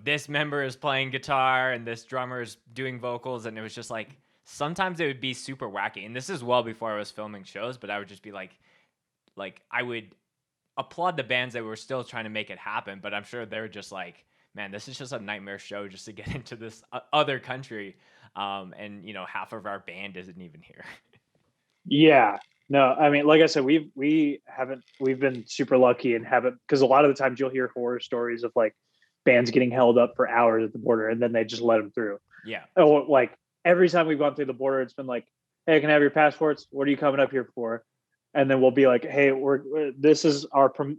this member is playing guitar and this drummer is doing vocals. And it was just like, sometimes it would be super wacky. And this is well before I was filming shows, but I would just be like I would applaud the bands that were still trying to make it happen. But I'm sure they're just like, man, this is just a nightmare show just to get into this other country. And half of our band isn't even here. Yeah. No, I mean, like I said, we've been super lucky and haven't, because a lot of the times you'll hear horror stories of like bands getting held up for hours at the border and then they just let them through. Yeah. Or like every time we've gone through the border, it's been like, hey, can I have your passports? What are you coming up here for? And then we'll be like, hey, this is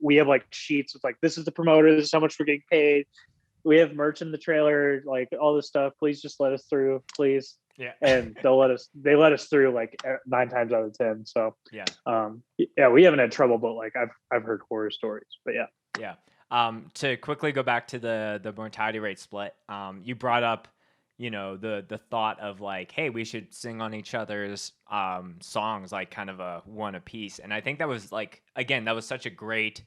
we have like sheets with like, this is the promoter, this is how much we're getting paid. We have merch in the trailer, like all this stuff. Please just let us through, please. Yeah. And they let us through like 9 times out of 10. So yeah. We haven't had trouble, but like I've heard horror stories, but yeah. Yeah. To quickly go back to the mortality rate split, you brought up, the thought of like, hey, we should sing on each other's songs, like kind of a one apiece. And I think that was like, again, that was such a great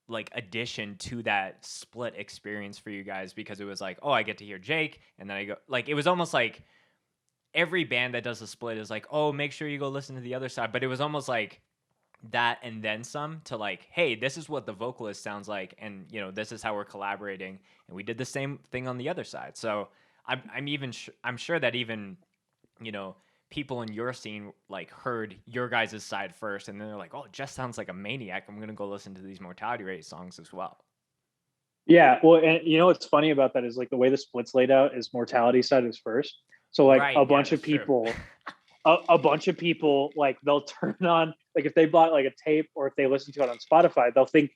like addition to that split experience for you guys, because it was like, oh, I get to hear Jake, and then I go, like, it was almost like every band that does a split is like, oh, make sure you go listen to the other side. But it was almost like that and then some, to like, hey, this is what the vocalist sounds like, and this is how we're collaborating, and we did the same thing on the other side. So I'm sure that even people in your scene like heard your guys' side first, and then they're like, oh, it just sounds like a maniac, I'm gonna go listen to these mortality rate songs as well. Yeah, well, and what's funny about that is like the way the split's laid out is mortality side is first. So like Right, a bunch of people a bunch of people, like they'll turn on, like if they bought like a tape or if they listen to it on Spotify, they'll think,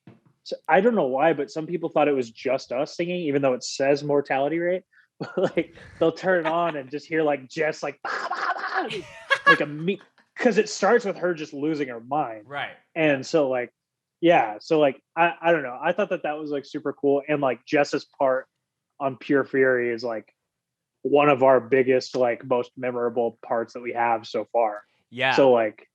I don't know why, but some people thought it was just us singing, even though it says mortality rate. Like they'll turn it on and just hear like Jess like bah, bah, bah, like because it starts with her just losing her mind, right? And so like, yeah, so like I don't know, I thought that was like super cool, and like Jess's part on Pure Fury is like one of our biggest, like most memorable parts that we have so far. Yeah. So like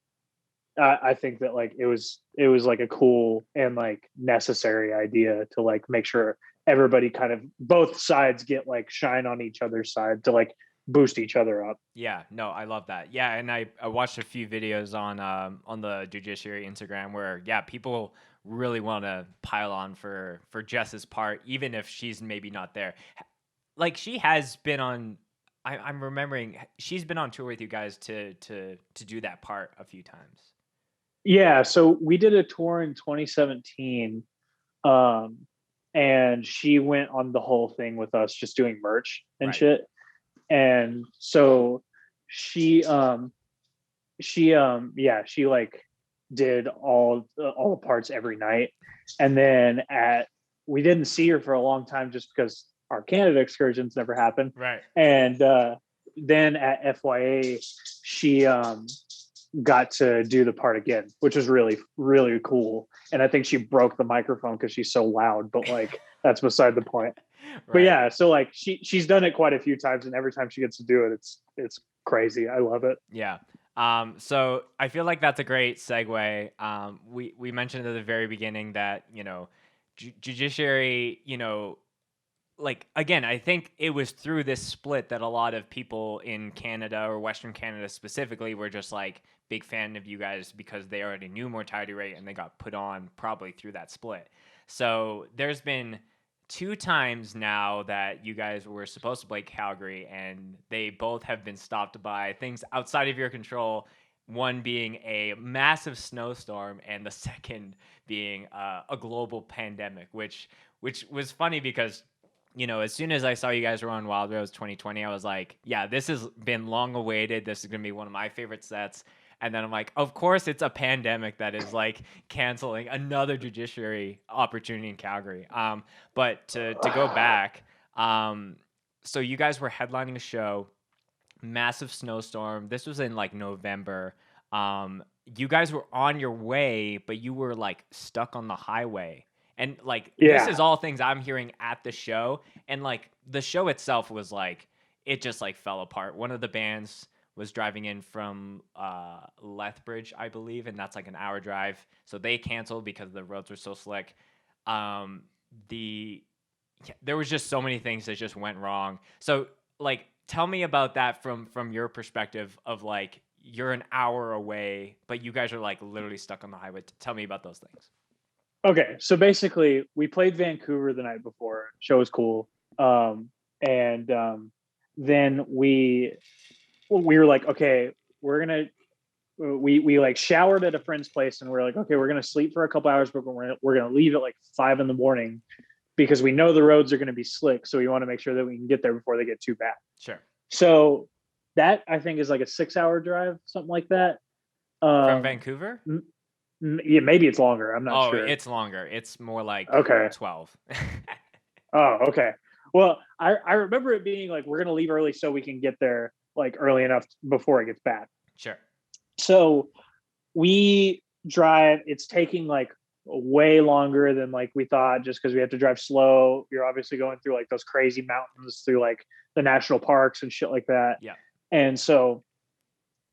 I think that like it was like a cool and like necessary idea to like make sure everybody kind of both sides get like shine on each other's side to like boost each other up. Yeah, no, I love that. Yeah, and I watched a few videos on the Judiciary Instagram where people really want to pile on for Jess's part, even if she's maybe not there. Like she has been on. I'm remembering she's been on tour with you guys to do that part a few times. Yeah, so we did a tour in 2017, and she went on the whole thing with us, just doing merch and shit. And so she like did all the parts every night. And then we didn't see her for a long time just because our Canada excursions never happened. Right. And then at FYA, she got to do the part again, which was really, really cool. And I think she broke the microphone because she's so loud, but like that's beside the point. Right. But yeah, so like she's done it quite a few times, and every time she gets to do it, it's crazy. I love it. Yeah. So I feel like that's a great segue. We mentioned at the very beginning that, Judiciary, like, again, I think it was through this split that a lot of people in Canada, or Western Canada specifically, were just like big fan of you guys because they already knew mortality rate and they got put on probably through that split. So there's been 2 times now that you guys were supposed to play Calgary, and they both have been stopped by things outside of your control. One being a massive snowstorm, and the second being a global pandemic, which was funny because as soon as I saw you guys were on Wild Rose 2020, I was like, yeah, this has been long awaited. This is going to be one of my favorite sets. And then I'm like, of course, it's a pandemic that is like canceling another judiciary opportunity in Calgary. But to go back, so you guys were headlining a show, massive snowstorm. This was in like November. You guys were on your way, but you were like stuck on the highway. And like this Yeah. is all things I'm hearing at the show. And like the show itself was like it just like fell apart. One of the bands was driving in from Lethbridge, I believe, and that's like an hour drive. So they canceled because the roads were so slick. Um, the There was just so many things that just went wrong. So like tell me about that from your perspective of like you're an hour away, but you guys are like literally stuck on the highway. Tell me about those things. Okay, so basically, we played Vancouver the night before. Show was cool, and then we were like, okay, we're gonna we like showered at a friend's place, and we're like, okay, we're gonna sleep for a couple hours, but we're gonna leave at like 5 a.m. because we know the roads are gonna be slick, so we want to make sure that we can get there before they get too bad. Sure. So that I think is like a 6-hour drive, something like that. From Vancouver? Yeah, maybe it's longer. I'm not sure. Oh, it's longer. It's more like Okay. 12. Oh, okay. Well, I remember it being like we're gonna leave early so we can get there like early enough before it gets bad. Sure. So we drive. It's taking like way longer than like we thought, just because we have to drive slow. You're obviously going through like those crazy mountains through like the national parks and shit like that. Yeah. And so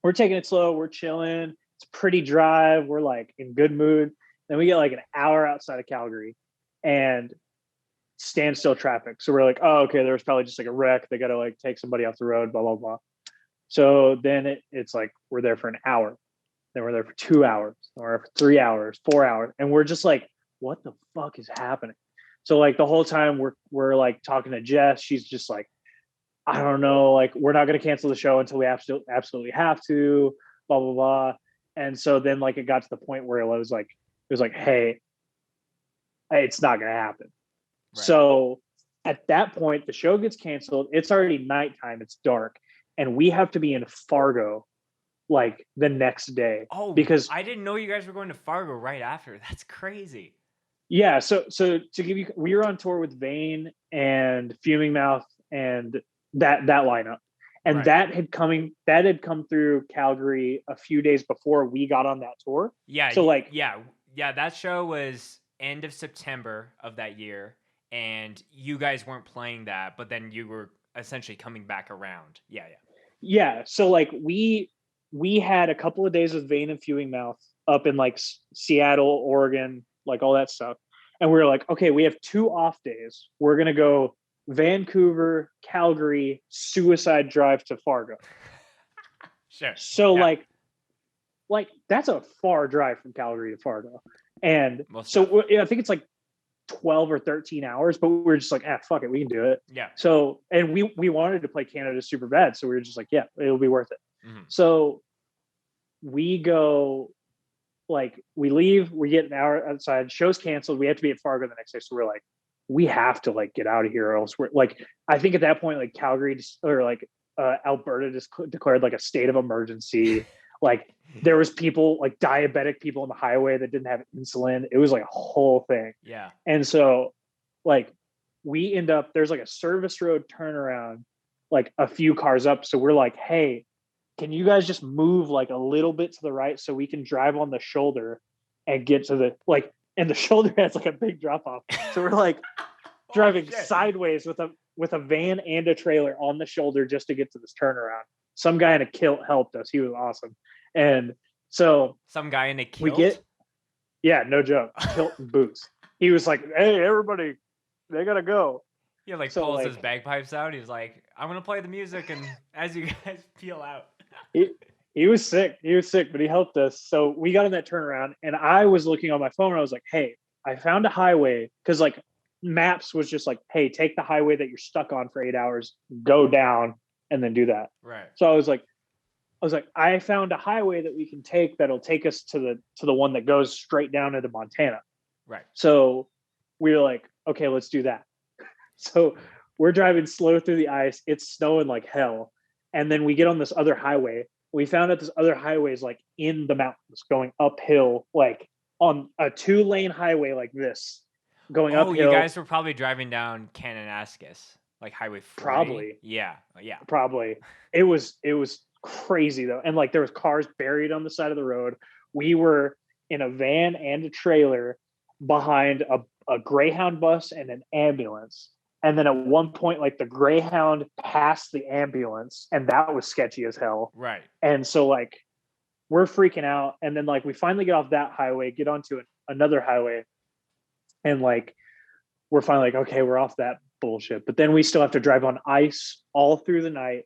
we're taking it slow. We're chilling. It's a pretty drive. We're like in good mood. Then we get like an hour outside of Calgary and standstill traffic. So we're like, oh, okay, there was probably just like a wreck. They got to like take somebody off the road, blah, blah, blah. So then it's like we're there for an hour. Then we're there for 2 hours. Then we're there for 3 hours, 4 hours. And we're just like, what the fuck is happening? So like the whole time we're like talking to Jess. She's just like, I don't know, like we're not going to cancel the show until we absolutely have to, blah, blah, blah. And so then like it got to the point where it was like, hey, it's not going to happen. Right. So at that point, the show gets canceled. It's already nighttime. It's dark. And we have to be in Fargo like the next day. Oh, because I didn't know you guys were going to Fargo right after. That's crazy. Yeah. So to give you, we were on tour with Vane and Fuming Mouth and that lineup. And right. that had come through Calgary a few days before we got on that tour. Yeah. So like, yeah, that show was end of September of that year. And you guys weren't playing that, but then you were essentially coming back around. Yeah. So like we had a couple of days with Vane and Fuming Mouth up in like Seattle, Oregon, like all that stuff. And we were like, okay, we have 2 off days. We're going to go Vancouver, Calgary, Suicide Drive to Fargo. Sure. So like that's a far drive from Calgary to Fargo. And so I think it's like 12 or 13 hours, but we were just like, fuck it, we can do it. Yeah. So, and we wanted to play Canada super bad. So we were just like, yeah, it'll be worth it. Mm-hmm. So we go, like, we leave, we get an hour outside, show's canceled. We have to be at Fargo the next day. So we're like, we have to like get out of here, or else we're like, I think at that point, like Calgary or like Alberta just declared like a state of emergency. Like there was people, like diabetic people on the highway that didn't have insulin. It was like a whole thing. Yeah. And so like we end up, there's like a service road turnaround, like a few cars up. So we're like, hey, can you guys just move like a little bit to the right so we can drive on the shoulder and get to the, like, and the shoulder has like a big drop off. So we're like driving sideways with a van and a trailer on the shoulder just to get to this turnaround. Some guy in a kilt helped us. He was awesome. And so some guy in a kilt? Yeah, no joke. Kilt and boots. He was like, hey, everybody, they gotta go. Yeah, like so, pulls his bagpipes out. He's like, I'm gonna play the music, and as you guys peel out. He was sick. But he helped us. So we got on that turnaround, and I was looking on my phone, and I was like, hey, I found a highway, because like Maps was just like, hey, take the highway that you're stuck on for 8 hours, go down, and then do that. Right. So I was like, I found a highway that we can take that'll take us to the one that goes straight down into Montana. Right. So we were like, okay, let's do that. So we're driving slow through the ice. It's snowing like hell. And then we get on this other highway. We found out this other highway is like in the mountains going uphill, like on a 2-lane highway like this, going Oh, you uphill. guys were probably driving down Kananaskis, like Highway 40. Probably, Yeah, yeah. probably. It was crazy though. And like there was cars buried on the side of the road. We were in a van and a trailer behind a Greyhound bus and an ambulance. And then at one point, like the Greyhound passed the ambulance, and that was sketchy as hell. Right. And so like we're freaking out, and then like we finally get off that highway, get onto another highway, and like we're finally like, okay, we're off that bullshit. But then we still have to drive on ice all through the night,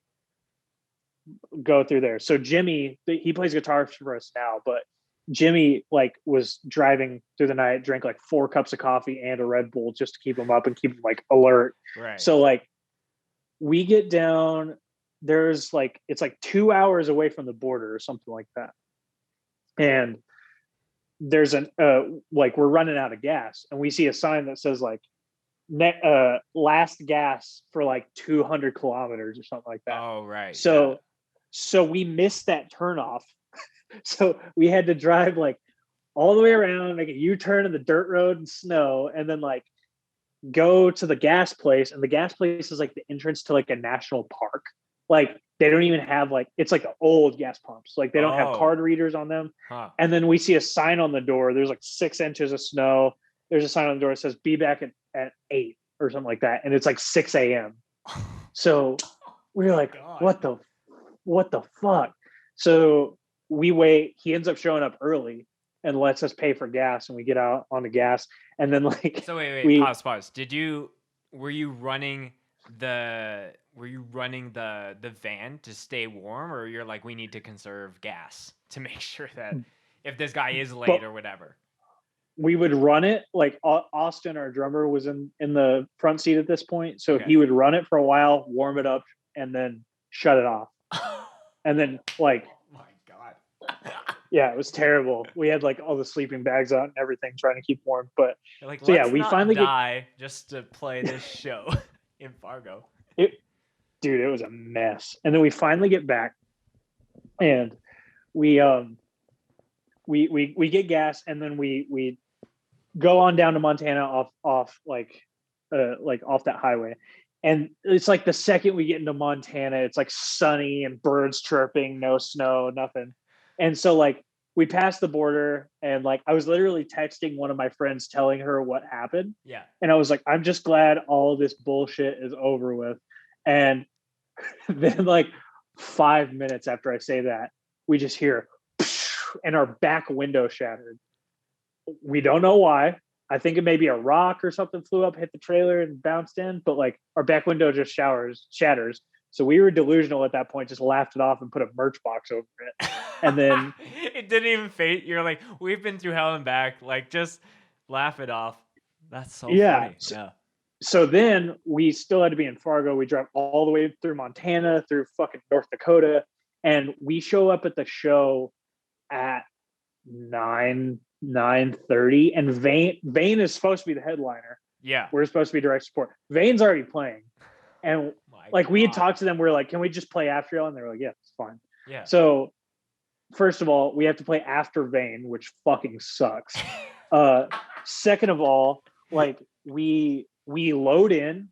go through there. So Jimmy, he plays guitar for us now, but Jimmy like was driving through the night, drank like 4 cups of coffee and a Red Bull just to keep him up and keep him like alert. Right. So like we get down, there's like it's like 2 hours away from the border or something like that. And there's an like we're running out of gas, and we see a sign that says like last gas for like 200 kilometers or something like that. Oh, right. So we missed that turnoff. So we had to drive like all the way around, make a U-turn in the dirt road and snow, and then like go to the gas place. And the gas place is like the entrance to like a national park. Like they don't even have like, it's like the old gas pumps. Like they don't have card readers on them. Huh. And then we see a sign on the door. There's like 6 inches of snow. There's a sign on the door that says be back at 8 or something like that. And it's like 6 a.m. So we were like, what the fuck? So we wait. He ends up showing up early and lets us pay for gas, and we get out on the gas. And then like, so wait, pause. Were you running the van to stay warm, or you're like, we need to conserve gas to make sure that if this guy is late or whatever? We would run it like Austin, our drummer, was in the front seat at this point. So he would run it for a while, warm it up, and then shut it off. And then like, oh my God. Yeah, it was terrible. We had like all the sleeping bags out and everything trying to keep warm. But like, so yeah, we finally die just to play this show in Fargo. Dude, it was a mess. And then we finally get back, and we get gas, and then we go on down to Montana off like off that highway. And it's like the second we get into Montana, it's like sunny and birds chirping, no snow, nothing. And so like we passed the border, and like I was literally texting one of my friends telling her what happened. Yeah. And I was like, I'm just glad all this bullshit is over with. And then like 5 minutes after I say that, we just hear and our back window shattered. We don't know why. I think it may be a rock or something flew up, hit the trailer and bounced in, but like our back window just shatters. So we were delusional at that point, just laughed it off and put a merch box over it. And then it didn't even fade. You're like, we've been through hell and back. Like, just laugh it off. That's so funny. So then we still had to be in Fargo. We drive all the way through Montana, through fucking North Dakota. And we show up at the show at 9:30. And Vane is supposed to be the headliner. Yeah. We're supposed to be direct support. Vane's already playing. And we had talked to them. We were like, can we just play after y'all? And they were like, yeah, it's fine. Yeah. So first of all, we have to play after Vane, which fucking sucks. Second of all, like we load in.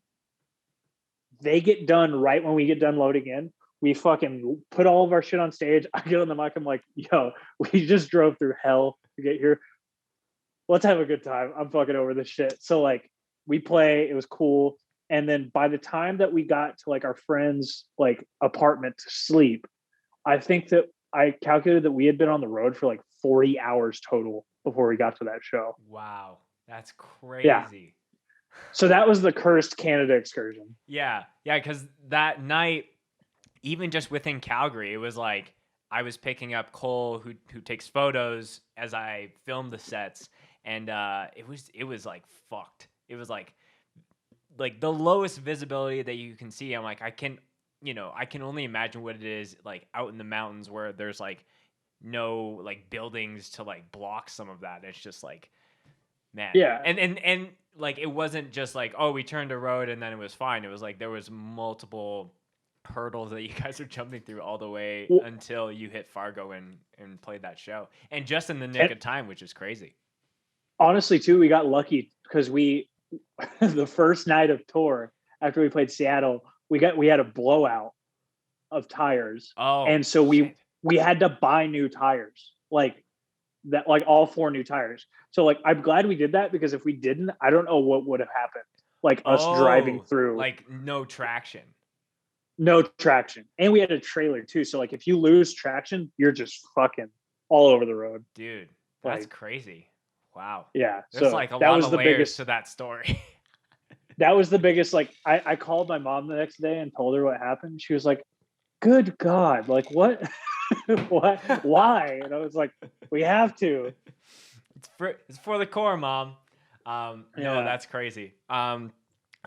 They get done right when we get done loading in. We fucking put all of our shit on stage. I get on the mic. I'm like, yo, we just drove through hell to get here. Let's have a good time. I'm fucking over this shit. So like we play, it was cool. And then by the time that we got to like our friend's like apartment to sleep, I think that I calculated that we had been on the road for like 40 hours total before we got to that show. Wow. That's crazy. Yeah. So that was the cursed Canada excursion. Yeah. Yeah. Cause that night, even just within Calgary, it was like I was picking up Cole who takes photos as I filmed the sets. And it was like fucked. It was like the lowest visibility that you can see. I'm like, I can only imagine what it is like out in the mountains where there's like no like buildings to like block some of that. It's just like, man. Yeah. And like it wasn't just like, oh, we turned a road and then it was fine. It was like there was multiple hurdles that you guys were jumping through all the way Well, until you hit Fargo and played that show, and just in the nick and of time, which is crazy. honestly, too, we got lucky because we the first night of tour after we played Seattle, we had a blowout of tires, Oh and so shit. we had to buy new tires, like that, like all 4 new tires. So like I'm glad we did that, because if we didn't, I don't know what would have happened. Like us driving Oh, through like no traction. no traction, and we had a trailer too. So like if you lose traction, you're just fucking all over the road. Dude, that's Like crazy. Wow. yeah, There's so like a that lot was of the layers biggest. to that story. That was the biggest. Like I called my mom the next day and told her what happened. She was like, "Good God, like what? What? Why?" And I was like, "We have to." It's for the core, Mom. No, Yeah, that's crazy.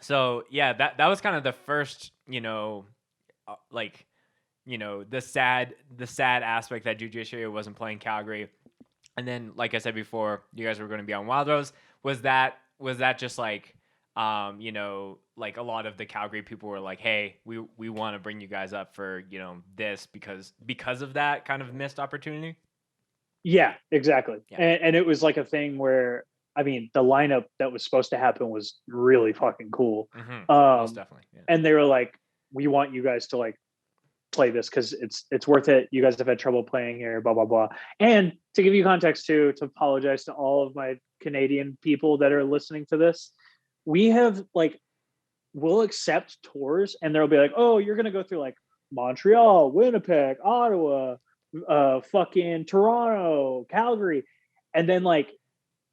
So yeah, that was kind of the first, like, the sad aspect that Judiciary wasn't playing Calgary. And then, like I said before, you guys were going to be on Wild Rose. Was that just like, like a lot of the Calgary people were like, hey, we want to bring you guys up for, this because of that kind of missed opportunity? yeah, exactly. Yeah. And it was like a thing where, I mean, the lineup that was supposed to happen was really fucking cool. Most definitely. Yeah. And they were like, "We want you guys to like play this because it's worth it. You guys have had trouble playing here, blah blah blah." And to give you context too, to apologize to all of my Canadian people that are listening to this, we have like we'll accept tours, and there'll be like, "Oh, you're gonna go through like Montreal, Winnipeg, Ottawa, fucking Toronto, Calgary," and then like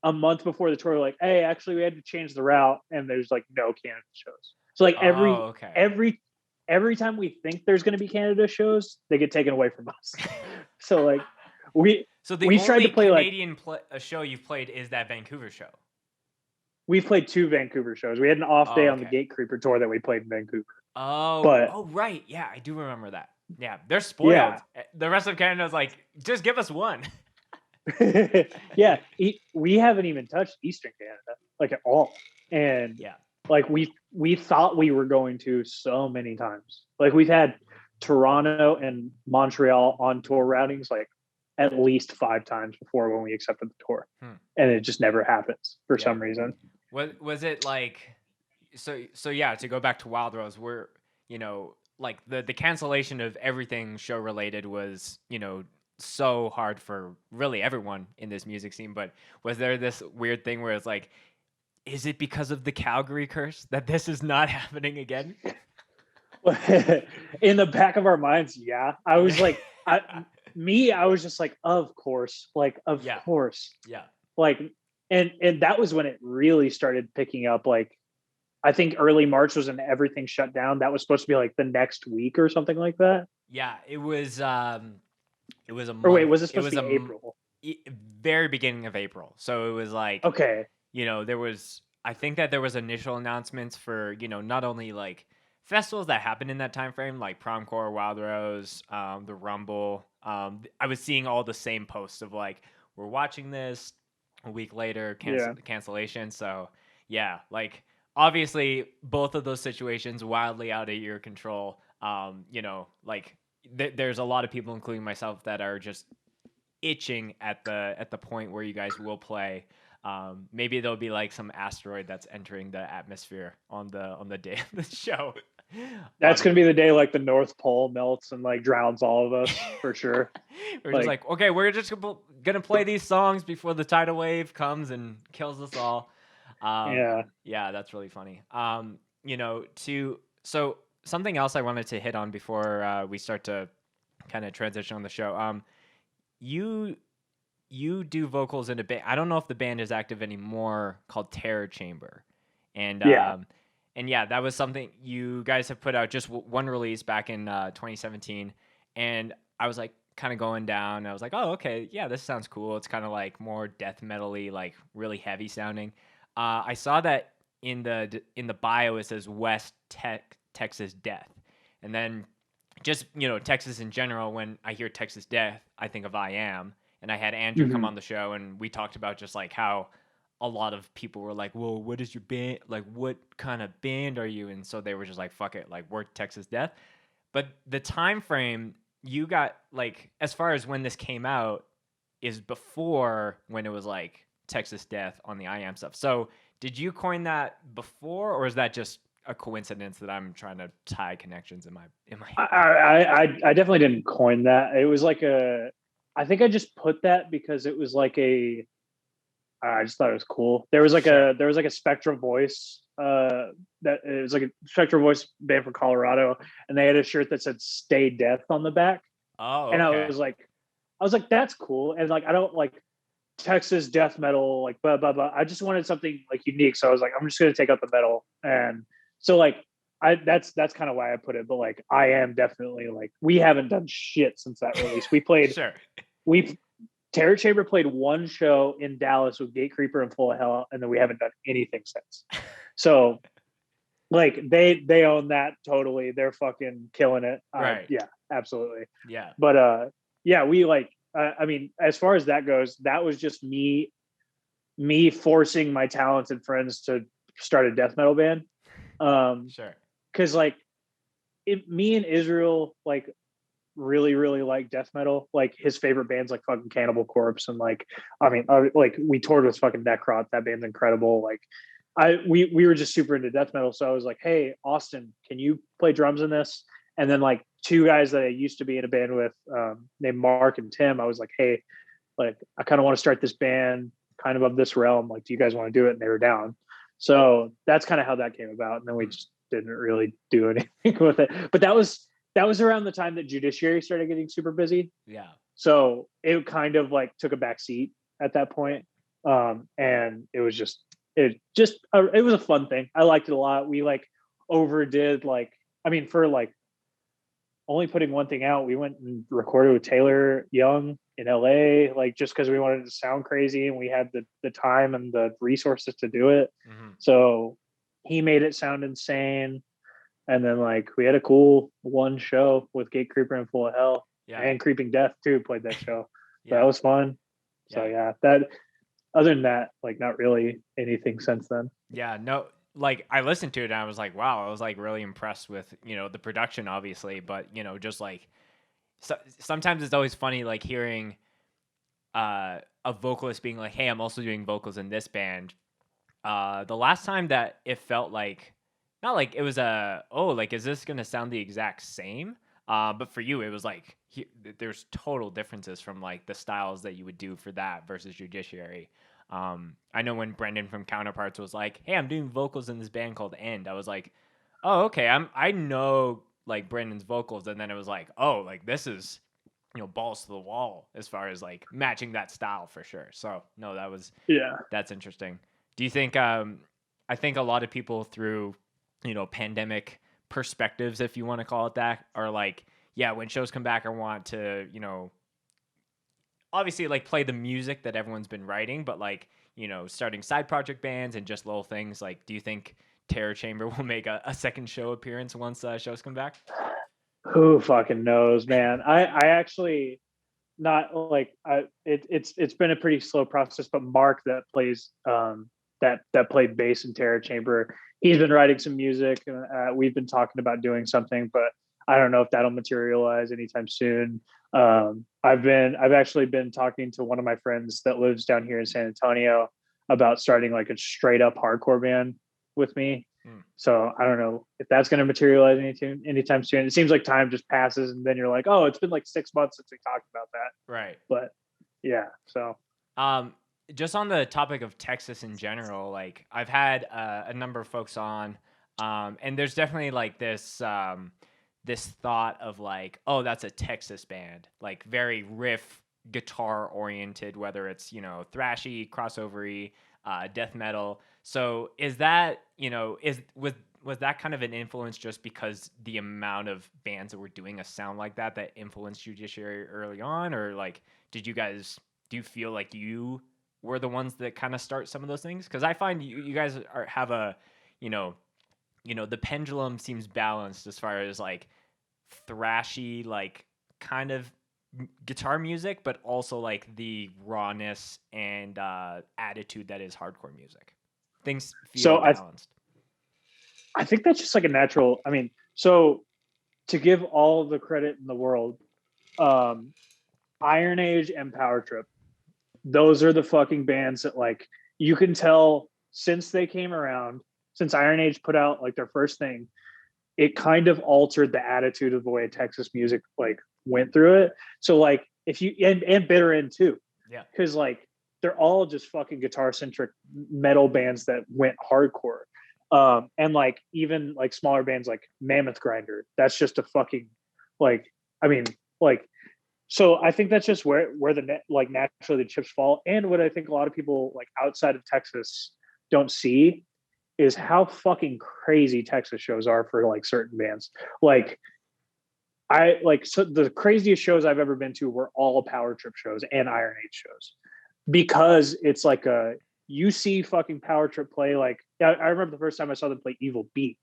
a month before the tour, like, "Hey, actually, we had to change the route, and there's like no Canada shows." So like Oh, okay. every time we think there's going to be Canada shows, they get taken away from us. So like we So the we tried only to play like Canadian show you've played is that Vancouver show. we've played 2 Vancouver shows. We had an off day Oh, on the okay. Gate Creeper tour that we played in Vancouver. Oh, But oh, right. Yeah, I do remember that. Yeah, they're spoiled. yeah, The rest of Canada's like, just give us one. yeah, we haven't even touched Eastern Canada like at all, and Yeah. like we thought we were going to so many times. Like we've had Toronto and Montreal on tour routings like at least 5 times before when we accepted the tour, and it just never happens for Yeah. some reason. Was it like, so yeah, to go back to Wild Rose, where, like the cancellation of everything show related was, so hard for really everyone in this music scene, but was there this weird thing where it's like, is it because of the Calgary curse that this is not happening again? In the back of our minds, yeah. I was like, I was just like, of course, like of Yeah. course, Yeah. like, and that was when it really started picking up. Like, I think early March was when everything shut down. That was supposed to be like the next week or something like that. Yeah, it was a month. Or wait, was it supposed to be April? Very beginning of April. So it was like, Okay. I think that there was initial announcements for, not only like festivals that happened in that time frame, like Promcore, Wild Rose, the Rumble. I was seeing all the same posts of like, we're watching this a week later, cancellation. So yeah, like obviously both of those situations wildly out of your control. Like there's a lot of people, including myself, that are just itching at the point where you guys will play. Maybe there'll be like some asteroid that's entering the atmosphere on the day of the show. That's gonna be the day like the North Pole melts and like drowns all of us for sure. We're just like, okay, we're just gonna play these songs before the tidal wave comes and kills us all. Yeah, that's really funny. So something else I wanted to hit on before we start to kind of transition on the show. You do vocals in a band. I don't know if the band is active anymore, called Terror Chamber, and yeah, that was something you guys have put out just one release back in 2017, and I was like kind of going down. I was like, oh, okay, yeah, this sounds cool. It's kind of like more death metal-y, like really heavy sounding. I saw that in the bio it says West Texas Death, and then just Texas in general. When I hear Texas Death, I think of I Am, and I had Andrew come on the show, and we talked about just like how a lot of people were like, well, what is your band? Like, what kind of band are you? And so they were just like, fuck it, like we're Texas Death. But the time frame you got, like, as far as when this came out, is before when it was like Texas Death on the I Am stuff. So did you coin that before, or is that just a coincidence that I'm trying to tie connections in my I, head? I definitely didn't coin that. It was like I think I just put that because it was like I just thought it was cool. There was like Sure. a Spectral Voice that it was like a Spectral Voice band from Colorado, and they had a shirt that said "Stay Death" on the back, Oh, and okay. I was like, that's cool, and like I don't like Texas death metal, like blah blah blah. I just wanted something like unique, so I was like, I'm just gonna take out the metal, and so like that's kind of why I put it. But like, I am definitely like, we haven't done shit since that release. Sure. We Terror Chamber played one show in Dallas with Gate Creeper and Full of Hell, and then we haven't done anything since. So like they own that totally. They're fucking killing it. Right. Yeah, absolutely. Yeah. But yeah, we like. I mean, as far as that goes, that was just me forcing my talented friends to start a death metal band. Sure. Because like me and Israel like really like death metal. Like his favorite bands like fucking Cannibal Corpse, and like I mean like we toured with fucking Necrot. That band's incredible. Like we were just super into death metal, so I was like, hey Austin, can you play drums in this? And then like two guys that I used to be in a band with, named Mark and Tim, I was like, hey, like I kind of want to start this band kind of this realm, like do you guys want to do it? And they were down. So that's kind of how that came about, and then we just didn't really do anything with it. But that was around the time that Judiciary started getting super busy. Yeah. So it kind of like took a back seat at that point. And it was just, it was a fun thing. I liked it a lot. We like overdid like, I mean, for like only putting one thing out, we went and recorded with Taylor Young in LA, like just because we wanted to sound crazy and we had the time and the resources to do it. Mm-hmm. So he made it sound insane. And then like we had a cool one show with Gate Creeper and Full of Hell, Yeah. and Creeping Death too played that show. So Yeah. that was fun. So Yeah. yeah, that other than that, like not really anything since then. Yeah, no, like I listened to it and I was like, wow, I was like really impressed with, the production obviously, but just like sometimes it's always funny like hearing a vocalist being like, "Hey, I'm also doing vocals in this band." The last time that it felt like not like it was like is this going to sound the exact same? But for you it was like there's total differences from like the styles that you would do for that versus Judiciary. I know when Brendan from Counterparts was like, "Hey, I'm doing vocals in this band called End." I was like, "Oh, okay. I know like Brendan's vocals," and then it was like, "Oh, like this is balls to the wall as far as like matching that style for sure." So no, Yeah. that's interesting. Do you think? I think a lot of people through pandemic perspectives, if you want to call it that, are like, yeah, when shows come back, I want to obviously like play the music that everyone's been writing, but like starting side project bands and just little things. Like, do you think Terror Chamber will make a second show appearance once shows come back? Who fucking knows, man? I actually not like it's been a pretty slow process, but Mark that plays that played bass in Terror Chamber, he's been writing some music, and we've been talking about doing something, but I don't know if that'll materialize anytime soon. I've actually been talking to one of my friends that lives down here in San Antonio about starting like a straight up hardcore band with me. So I don't know if that's going to materialize anytime soon. It seems like time just passes, and then you're like, oh, it's been like 6 months since we talked about that. Right. But yeah, so just on the topic of Texas in general, like I've had a number of folks on, and there's definitely like this thought of like, oh, that's a Texas band, like very riff guitar oriented, whether it's thrashy, crossovery, death metal. So is that was that kind of an influence just because the amount of bands that were doing a sound like that influenced Judiciary early on, or like do you feel like you were the ones that kind of start some of those things? Because I find you guys have a the pendulum seems balanced as far as like thrashy, like kind of guitar music, but also like the rawness and attitude that is hardcore music. Things feel So balanced. I think that's just like a natural. I mean, so to give all the credit in the world, um, Iron Age and Power Trip, those are the fucking bands that like you can tell since they came around, since Iron Age put out like their first thing, it kind of altered the attitude of the way Texas music like went through it. So like if you and Bitter End too, Yeah. because like they're all just fucking guitar centric metal bands that went hardcore. And like even like smaller bands like Mammoth Grinder, that's just a fucking like I mean like so I think that's just where the net like naturally the chips fall. And what I think a lot of people like outside of Texas don't see is how fucking crazy Texas shows are for like certain bands. Like I like so the craziest shows I've ever been to were all Power Trip shows and Iron Age shows because it's like a you see fucking Power Trip play like I remember the first time I saw them play Evil Beat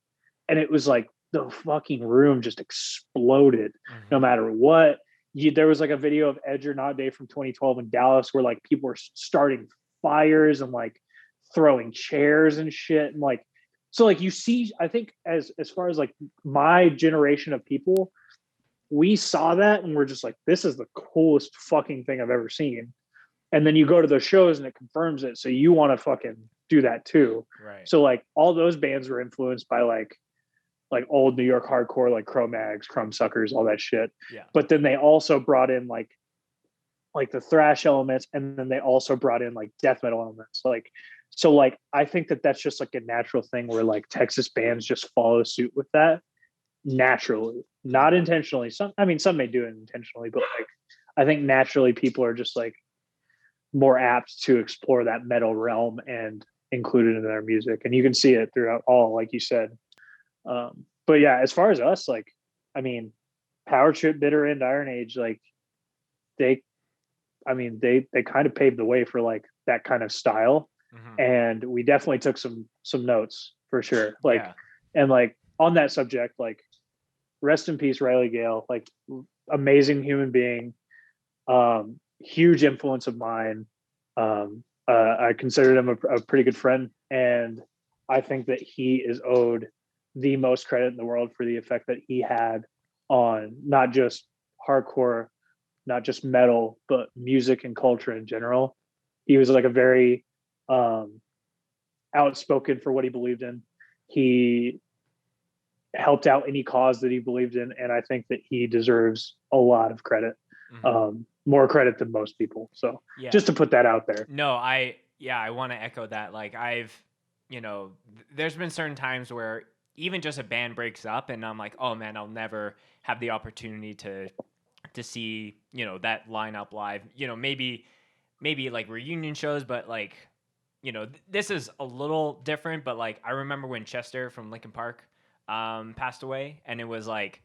and it was like the fucking room just exploded no matter what. There was like a video of Edge or Not Day from 2012 in Dallas where like people were starting fires and like throwing chairs and shit and like so like you see I think as far as like my generation of people we saw that and we're just like this is the coolest fucking thing I've ever seen and then you go to those shows and it confirms it so you want to fucking do that too Right. so like all those bands were influenced by like old New York hardcore like Cro-Mags, Crumbsuckers, all that shit. Yeah. But then they also brought in like the thrash elements and then they also brought in like death metal elements like so like I think that that's just like a natural thing where like Texas bands just follow suit with that naturally not intentionally some may do it intentionally but like I think naturally people are just like more apt to explore that metal realm and include it in their music and you can see it throughout all like you said but yeah as far as us like I mean Power Trip, Bitter End, Iron Age like they kind of paved the way for like that kind of style and we definitely took some notes for sure like and like on that subject like rest in peace Riley Gale like amazing human being huge influence of mine I considered him a pretty good friend and I think that he is owed the most credit in the world for the effect that he had on not just hardcore not just metal, but music and culture in general. He was like a very outspoken for what he believed in. He helped out any cause that he believed in, and I think that he deserves a lot of credit, more credit than most people. So just to put that out there. No, I want to echo that. Like there's been certain times where even just a band breaks up, and I'm like, oh man, I'll never have the opportunity to see that lineup live maybe like reunion shows but like this is a little different but like I remember when Chester from Linkin Park passed away and it was like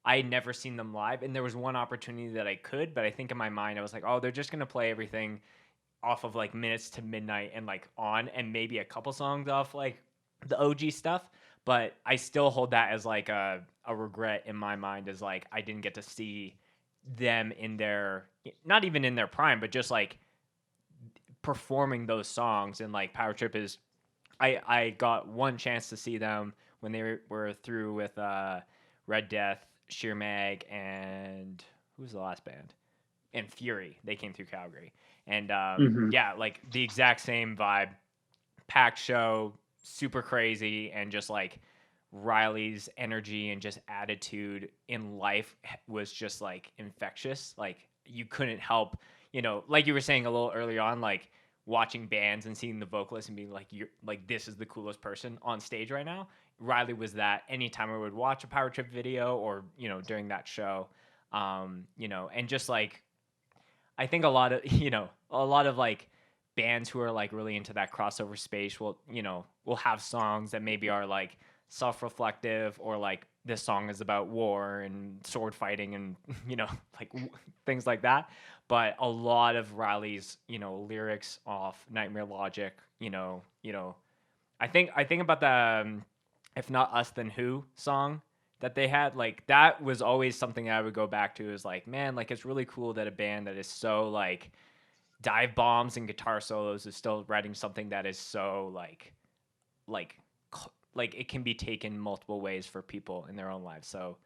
I had never seen them live and there was one opportunity that I could but I think in my mind I was like oh they're just gonna play everything off of like Minutes to Midnight and like on and maybe a couple songs off like the OG stuff but I still hold that as like a regret in my mind as like I didn't get to see them in their not even in their prime but just like performing those songs and like Power Trip is I got one chance to see them when they were through with Red Death, Sheer Mag, and who was the last band? And Fury. They came through Calgary. And yeah, like the exact same vibe. Packed show, super crazy, and just like Riley's energy and just attitude in life was just like infectious. Like you couldn't help, like you were saying a little early on, like watching bands and seeing the vocalist and being like, you're like, this is the coolest person on stage right now. Riley was that anytime I would watch a Power Trip video or, during that show, and just like, I think a lot of like bands who are like really into that crossover space will have songs that maybe are like self-reflective or like this song is about war and sword fighting and like things like that but a lot of Riley's lyrics off Nightmare Logic I think about the if not us then who song that they had, like that was always something that I would go back to, is like, man, like it's really cool that a band that is so like dive bombs and guitar solos is still writing something that is so like like it can be taken multiple ways for people in their own lives. So,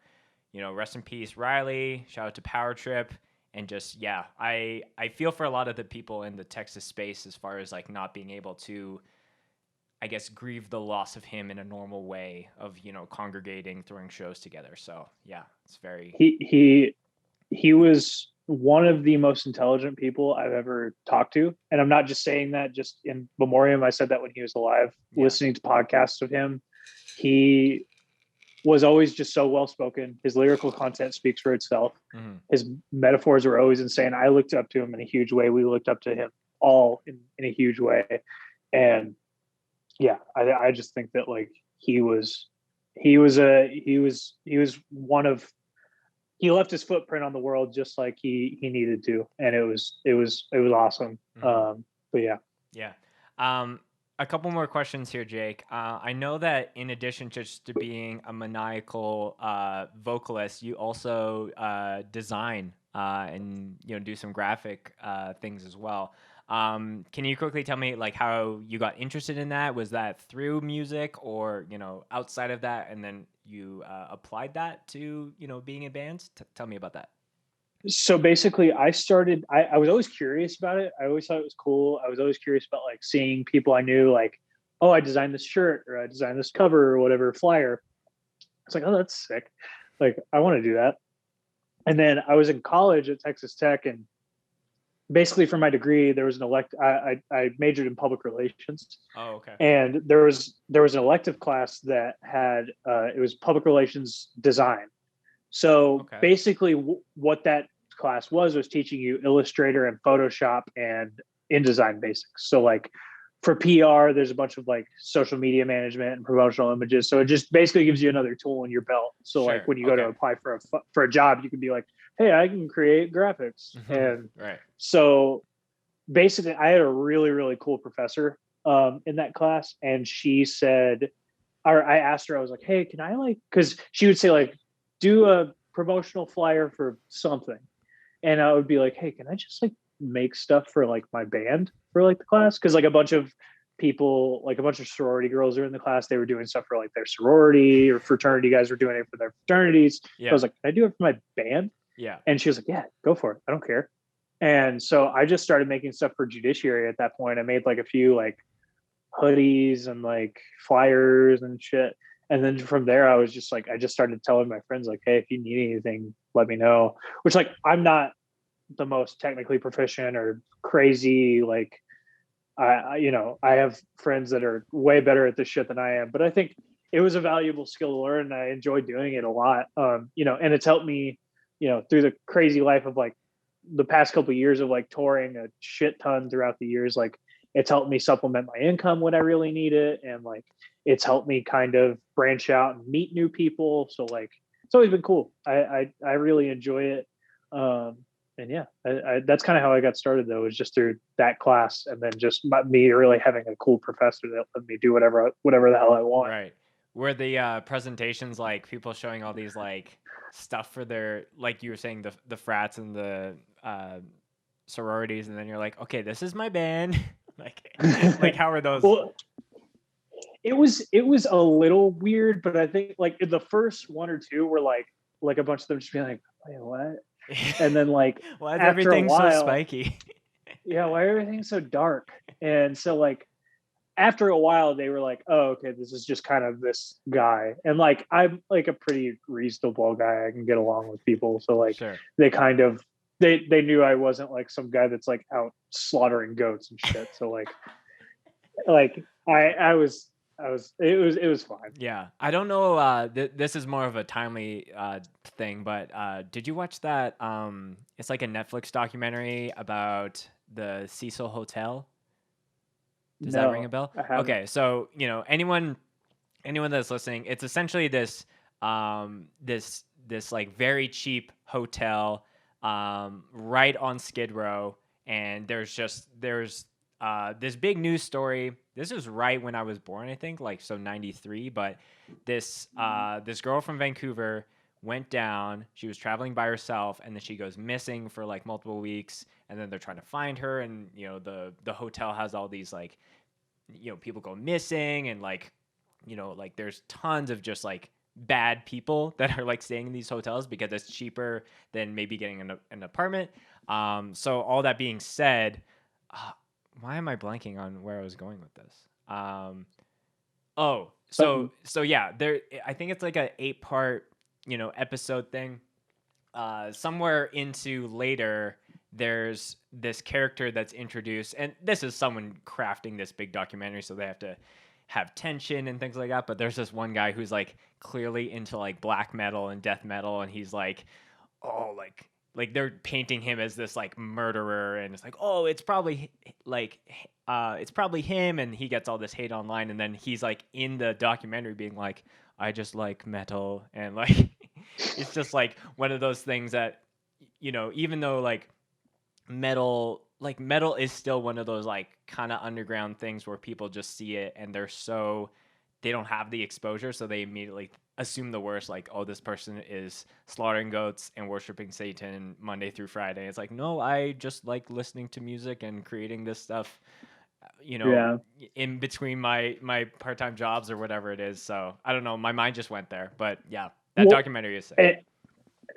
rest in peace, Riley. Shout out to Power Trip. And just, yeah, I feel for a lot of the people in the Texas space as far as like not being able to, I guess, grieve the loss of him in a normal way of, congregating, throwing shows together. So yeah, it's very. He was one of the most intelligent people I've ever talked to, and I'm not just saying that just in memoriam. I said that when he was alive. Yeah. Listening to podcasts of him, he was always just so well spoken. His lyrical content speaks for itself. Mm-hmm. His metaphors were always insane. I looked up to him in a huge way. We looked up to him all in a huge way, and yeah, I just think that like he was one of. He left his footprint on the world just like he needed to, and it was awesome. Mm-hmm. But yeah. Yeah. A couple more questions here, Jake. I know that in addition just to being a maniacal vocalist, you also design and do some graphic things as well. Can you quickly tell me like how you got interested in that? Was that through music or outside of that, and then you applied that to being in bands? Tell me about that. So basically I started, I was always curious about it. I always thought it was cool. I was always curious about like seeing people I knew, like, oh, I designed this shirt or I designed this cover or whatever flyer. It's like, oh, that's sick. Like, I want to do that. And then I was in college at Texas Tech, and basically for my degree, there was an I majored in public relations. Oh, okay. And there was an elective class that had, it was public relations design. So basically what that class was teaching you Illustrator and Photoshop and InDesign basics. So like for PR, there's a bunch of like social media management and promotional images. So it just basically gives you another tool in your belt. So like when you go to apply for a job, you can be like, hey, I can create graphics. Mm-hmm. And so basically I had a really, really cool professor in that class. And she said, or I asked her, I was like, hey, can I like, cause she would say like, do a promotional flyer for something. And I would be like, hey, can I just like make stuff for like my band for like the class? Cause like a bunch of people, like a bunch of sorority girls are in the class. They were doing stuff for like their sorority or fraternity guys were doing it for their fraternities. Yeah. I was like, can I do it for my band? Yeah. And she was like, yeah, go for it. I don't care. And so I just started making stuff for Judiciary at that point. I made like a few like hoodies and like flyers and shit. And then from there, I just started telling my friends like, hey, if you need anything, let me know. Which like, I'm not the most technically proficient or crazy. Like, I have friends that are way better at this shit than I am, but I think it was a valuable skill to learn. And I enjoyed doing it a lot. And it's helped me, through the crazy life of like the past couple of years of like touring a shit ton throughout the years. Like it's helped me supplement my income when I really need it. And like, it's helped me kind of branch out and meet new people. So like, it's always been cool. I really enjoy it. And yeah, that's kind of how I got started though, was just through that class. And then just me really having a cool professor that let me do whatever the hell I want. Right. Were the presentations like people showing all these like stuff for their, like you were saying, the frats and the sororities, and then you're like, okay, this is my band. like how are those? Well, it was a little weird, but I think like the first one or two were like a bunch of them just being like, wait, what? And then like why is everything so spiky? Yeah, why everything so dark? And so like after a while they were like, oh, okay, this is just kind of this guy. And like I'm like a pretty reasonable guy. I can get along with people. So like they kind of they knew I wasn't like some guy that's like out slaughtering goats and shit. So like I was it was fine. Yeah. I don't know this is more of a timely thing, but did you watch that it's like a Netflix documentary about the Cecil Hotel? Does that ring a bell? Okay, so anyone that's listening, it's essentially this this like very cheap hotel right on Skid Row, and there's this big news story. This was right when I was born, I think, like so 93. But this girl from Vancouver went down. She was traveling by herself, and then she goes missing for like multiple weeks. And then they're trying to find her, and the hotel has all these like people go missing, and like like there's tons of just like bad people that are like staying in these hotels because it's cheaper than maybe getting an apartment. So all that being said, uh, why am I blanking on where I was going with this? Oh, Something. so yeah, there. I think it's like a 8-part episode thing. Somewhere into later, there's this character that's introduced, and this is someone crafting this big documentary, so they have to have tension and things like that. But there's this one guy who's like clearly into like black metal and death metal, and he's like, oh, like they're painting him as this like murderer, and it's like, oh, it's probably him, and he gets all this hate online, and then he's like in the documentary being like, I just like metal, and like it's just like one of those things that even though metal is still one of those like kind of underground things where people just see it and they don't have the exposure, so they immediately assume the worst, like, oh, this person is slaughtering goats and worshiping Satan Monday through Friday. It's like, no, I just like listening to music and creating this stuff, Yeah. in between my part-time jobs or whatever it is. So I don't know, my mind just went there, but yeah, that Well, documentary is sick.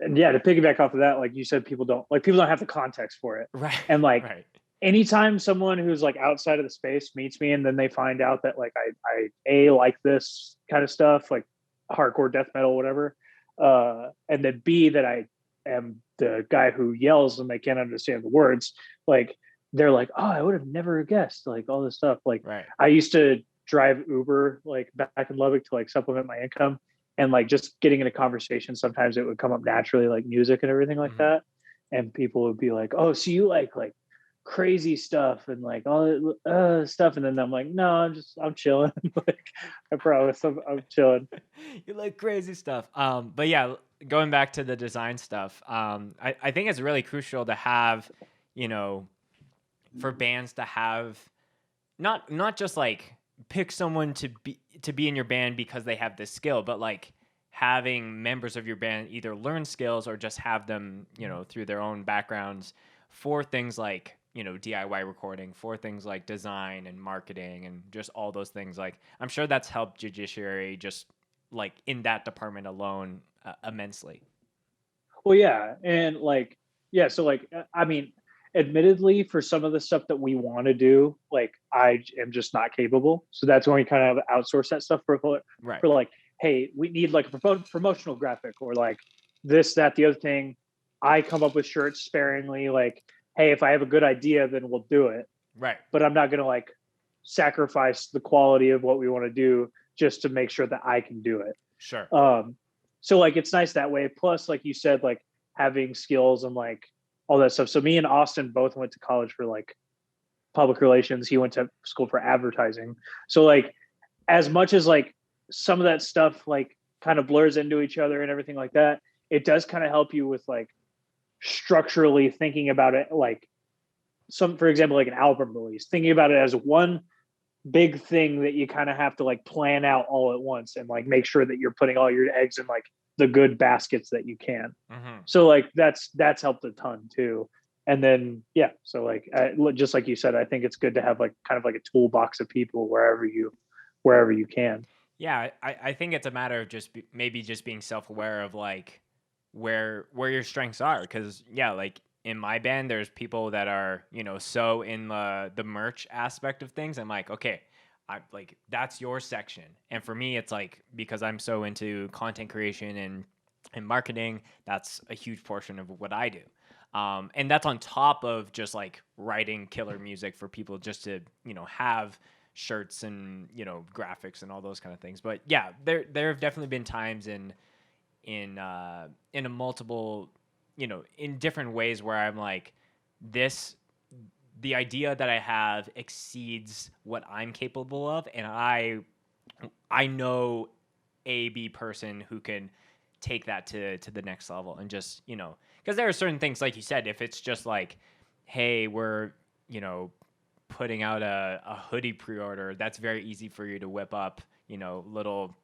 and yeah, to piggyback off of that, like you said, people don't have the context for it. Right. And like Right. anytime someone who's like outside of the space meets me and then they find out that like I like this kind of stuff, like hardcore death metal, whatever, and then B, that I am the guy who yells and they can't understand the words, like they're like, oh, I would have never guessed like all this stuff. Like Right. I used to drive Uber like back in Lubbock to like supplement my income, and like just getting in a conversation, sometimes it would come up naturally, like music and everything like that. And people would be like, oh, so you like crazy stuff and like all stuff. And then I'm like, no, I'm chilling. Like, I promise I'm chilling. You like crazy stuff. But yeah, going back to the design stuff, I think it's really crucial to have, for bands to have not just like pick someone to be in your band because they have this skill, but like having members of your band either learn skills or just have them, through their own backgrounds for things like, DIY recording, for things like design and marketing and just all those things. Like, I'm sure that's helped Judiciary just like in that department alone immensely. Well, yeah. And like, yeah. So like, I mean, admittedly, for some of the stuff that we want to do, like I am just not capable. So that's when we kind of outsource that stuff Right. for like, hey, we need like a promotional graphic or like this, that, the other thing. I come up with shirts sparingly. Like, hey, if I have a good idea, then we'll do it. Right. But I'm not going to like sacrifice the quality of what we want to do just to make sure that I can do it. Sure. So like it's nice that way. Plus, like you said, like having skills and like all that stuff. So me and Austin both went to college for like public relations. He went to school for advertising. So like as much as like some of that stuff like kind of blurs into each other and everything like that, it does kind of help you with like structurally thinking about it, like for example, like an album release, thinking about it as one big thing that you kind of have to like plan out all at once and like make sure that you're putting all your eggs in like the good baskets that you can. So like that's helped a ton too. And then yeah, so like just like you said, I think it's good to have like kind of like a toolbox of people wherever you can. Yeah, I think it's a matter of just maybe just being self-aware of like where your strengths are, because yeah, like in my band there's people that are so in the merch aspect of things. I'm like, okay, I like that's your section, and for me it's like because I'm so into content creation and marketing, that's a huge portion of what I do, and that's on top of just like writing killer music for people just to have shirts and graphics and all those kind of things. But yeah, there have definitely been times in a multiple, in different ways where I'm like, the idea that I have exceeds what I'm capable of, and I know a B person who can take that to the next level, and just because there are certain things, like you said, if it's just like, hey, we're putting out a hoodie pre-order, that's very easy for you to whip up, little,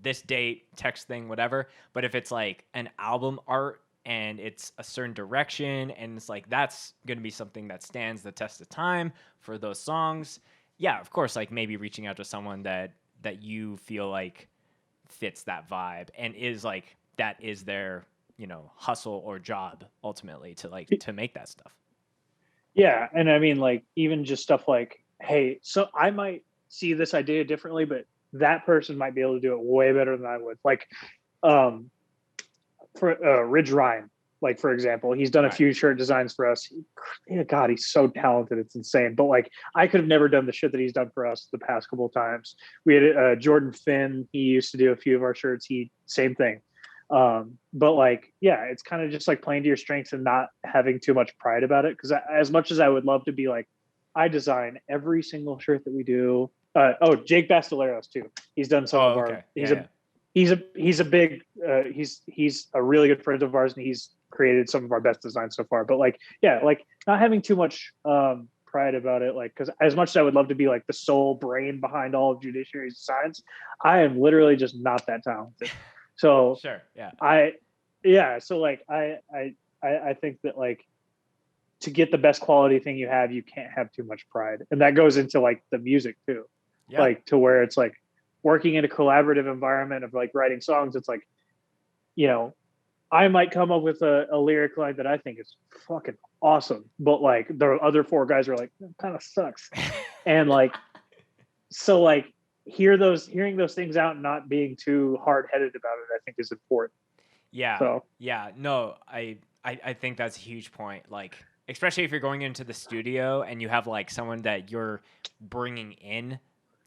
this date, text thing, whatever. But if it's like an album art and it's a certain direction and it's like, that's going to be something that stands the test of time for those songs. Yeah, of course, like maybe reaching out to someone that you feel like fits that vibe and is like, that is their, hustle or job ultimately to make that stuff. Yeah. And I mean, like, even just stuff like, hey, so I might see this idea differently, but that person might be able to do it way better than I would. Like, for Ridge Ryan, like, for example, he's done a few shirt designs for us. God, he's so talented. It's insane. But like, I could have never done the shit that he's done for us the past couple of times. We had Jordan Finn. He used to do a few of our shirts. Same thing. But like, yeah, it's kind of just like playing to your strengths and not having too much pride about it. Cause as much as I would love to be like, I design every single shirt that we do. Jake Bastellaros too. He's done some of our, he's a big, he's a really good friend of ours and he's created some of our best designs so far. But like, yeah, like not having too much, pride about it. Like, cause as much as I would love to be like the sole brain behind all of Judiciary's designs, I am literally just not that talented. So sure, yeah. So like I think that like to get the best quality thing you have, you can't have too much pride. And that goes into like the music too. Yeah. Like to where it's like working in a collaborative environment of like writing songs, it's like, I might come up with a lyric line that I think is fucking awesome, but like the other four guys are like, that kind of sucks. And like, so like, hearing those things out and not being too hard-headed about it, I think is important. Yeah. So yeah, no, I think that's a huge point. Like, especially if you're going into the studio and you have like someone that you're bringing in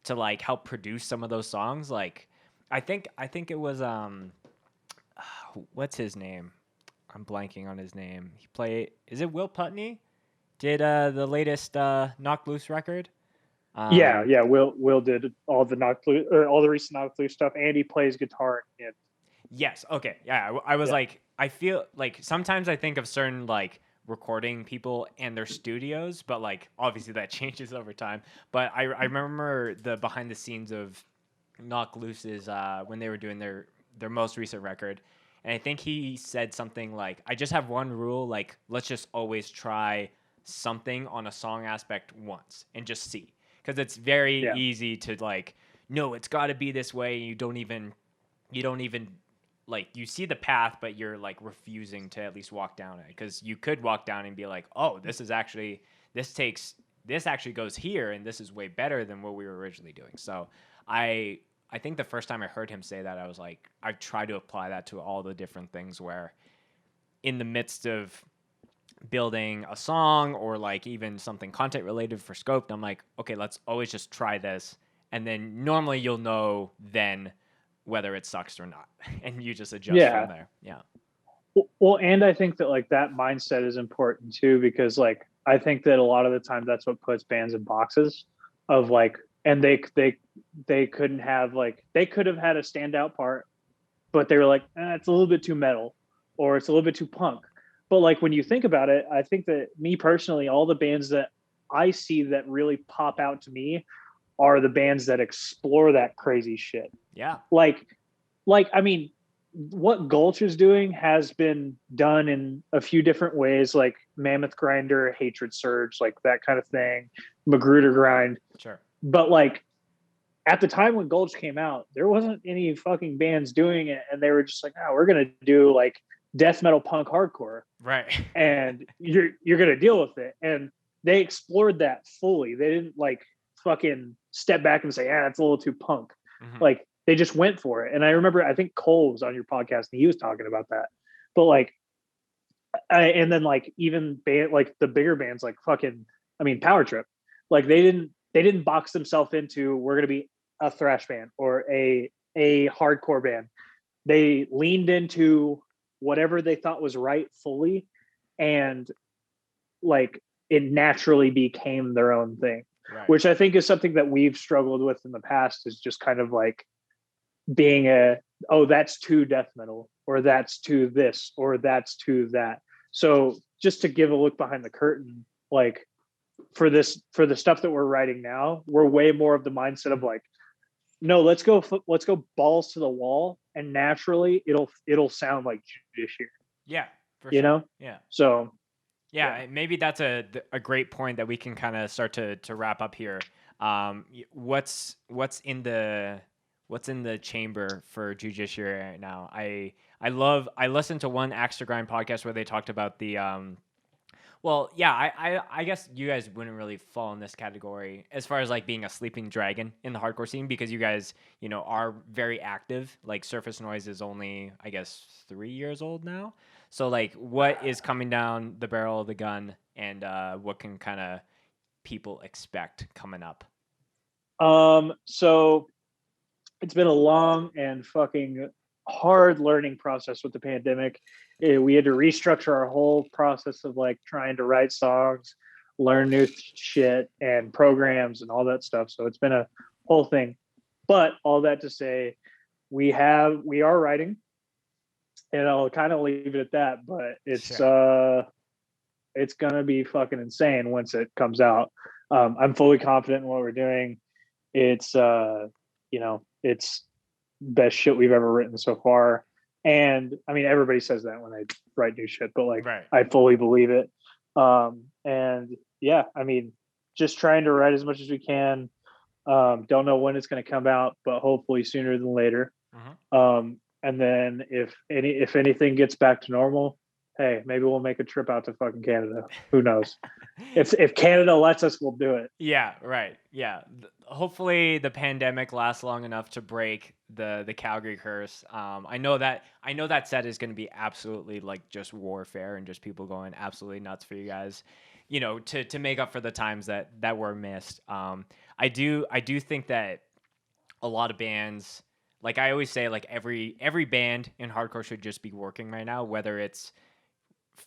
to like help produce some of those songs. Like, I think it was what's his name? I'm blanking on his name. Is it Will Putney? Did the latest Knocked Loose record? Yeah. Will did all the all the recent Knocked Loose stuff, and he plays guitar in it. Yes. Okay. Yeah. I was like, I feel like sometimes I think of certain like recording people and their studios, but like obviously that changes over time. But I remember the behind the scenes of Knocked Loose's when they were doing their most recent record, and I think he said something like, "I just have one rule, like let's just always try something on a song aspect once and just see." Because it's very easy to like, no, it's got to be this way. You don't even like, you see the path, but you're like refusing to at least walk down it. Because you could walk down and be like, oh, this actually goes here, and this is way better than what we were originally doing. So I think the first time I heard him say that, I was like, I tried to apply that to all the different things where in the midst of building a song or like even something content related for Scoped, I'm like, okay, let's always just try this. And then normally you'll know then whether it sucks or not. And you just adjust from there. Yeah. Well, and I think that like that mindset is important too, because like, I think that a lot of the time that's what puts bands in boxes of like, and they couldn't have like, they could have had a standout part, but they were like, it's a little bit too metal or it's a little bit too punk. But like, when you think about it, I think that me personally, all the bands that I see that really pop out to me are the bands that explore that crazy shit. Yeah. Like, I mean, what Gulch is doing has been done in a few different ways, like Mammoth Grinder, Hatred Surge, like that kind of thing, Magruder Grind. Sure. But like, at the time when Gulch came out, there wasn't any fucking bands doing it. And they were just like, we're going to do like death metal punk hardcore. Right. And you're going to deal with it. And they explored that fully. They didn't like fucking step back and say, that's a little too punk. Mm-hmm. Like, they just went for it. And I remember, I think Cole was on your podcast and he was talking about that. But like, and then like even like the bigger bands, like Power Trip, like they didn't box themselves into, we're going to be a thrash band or a hardcore band. They leaned into whatever they thought was right fully. And like, it naturally became their own thing, right. Which I think is something that we've struggled with in the past, is just kind of like being that's too death metal, or that's too this, or that's too that. So just to give a look behind the curtain, like for the stuff that we're writing now, we're way more of the mindset of like, no, let's go balls to the wall, and naturally it'll sound like Judiciary. Yeah, for You sure. know? Yeah. So Yeah, maybe that's a great point that we can kind of start to wrap up here. What's in the chamber for Judiciary right now? I listened to one Axe to Grind podcast where they talked about the well, yeah, I guess you guys wouldn't really fall in this category as far as like being a sleeping dragon in the hardcore scene, because you guys, are very active. Like Surface Noise is only, I guess, 3 years old now. So like, what is coming down the barrel of the gun, and what can kind of people expect coming up? So it's been a long and fucking hard learning process with the pandemic. We had to restructure our whole process of like trying to write songs, learn new shit and programs and all that stuff. So it's been a whole thing. But all that to say, we are writing, and I'll kind of leave it at that. But it's gonna be fucking insane once it comes out. I'm fully confident in what we're doing. It's it's best shit we've ever written so far. And I mean, everybody says that when they write new shit, but like, Right. I fully believe it. And yeah, I mean, just trying to write as much as we can. Don't know when it's going to come out, but hopefully sooner than later. And then if anything gets back to normal, hey, maybe we'll make a trip out to fucking Canada. Who knows? If Canada lets us, we'll do it. Yeah, right. Yeah. Hopefully the pandemic lasts long enough to break the Calgary curse. I know that set is going to be absolutely like just warfare and just people going absolutely nuts for you guys, to make up for the times that were missed. I do think that a lot of bands, like I always say, like every band in hardcore should just be working right now, whether it's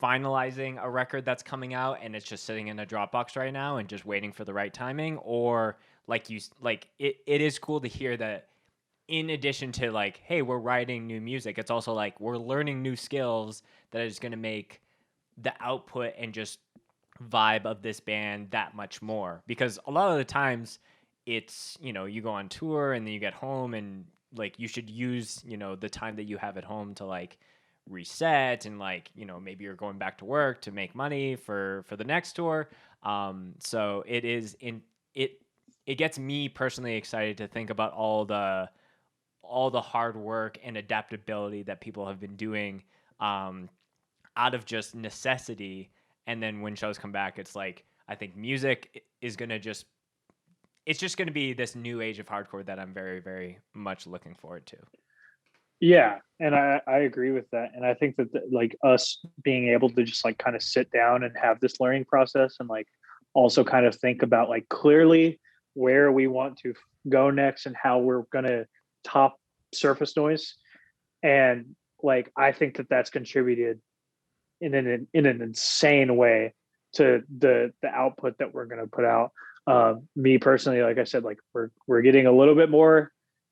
finalizing a record that's coming out and it's just sitting in a Dropbox right now and just waiting for the right timing, or it is cool to hear that in addition to like, hey, we're writing new music, it's also like we're learning new skills that is going to make the output and just vibe of this band that much more. Because a lot of the times it's, you go on tour and then you get home, and like you should use, the time that you have at home to like reset, and like, maybe you're going back to work to make money for the next tour. So it gets me personally excited to think about all the hard work and adaptability that people have been doing out of just necessity. And then when shows come back, it's like, I think music is going to it's just going to be this new age of hardcore that I'm very, very much looking forward to. Yeah, and I agree with that. And I think that like us being able to just like kind of sit down and have this learning process, and like also kind of think about like clearly where we want to go next and how we're going to top Surface Noise. And like, I think that that's contributed in an insane way to the output that we're going to put out. Me personally, like I said, like we're getting a little bit more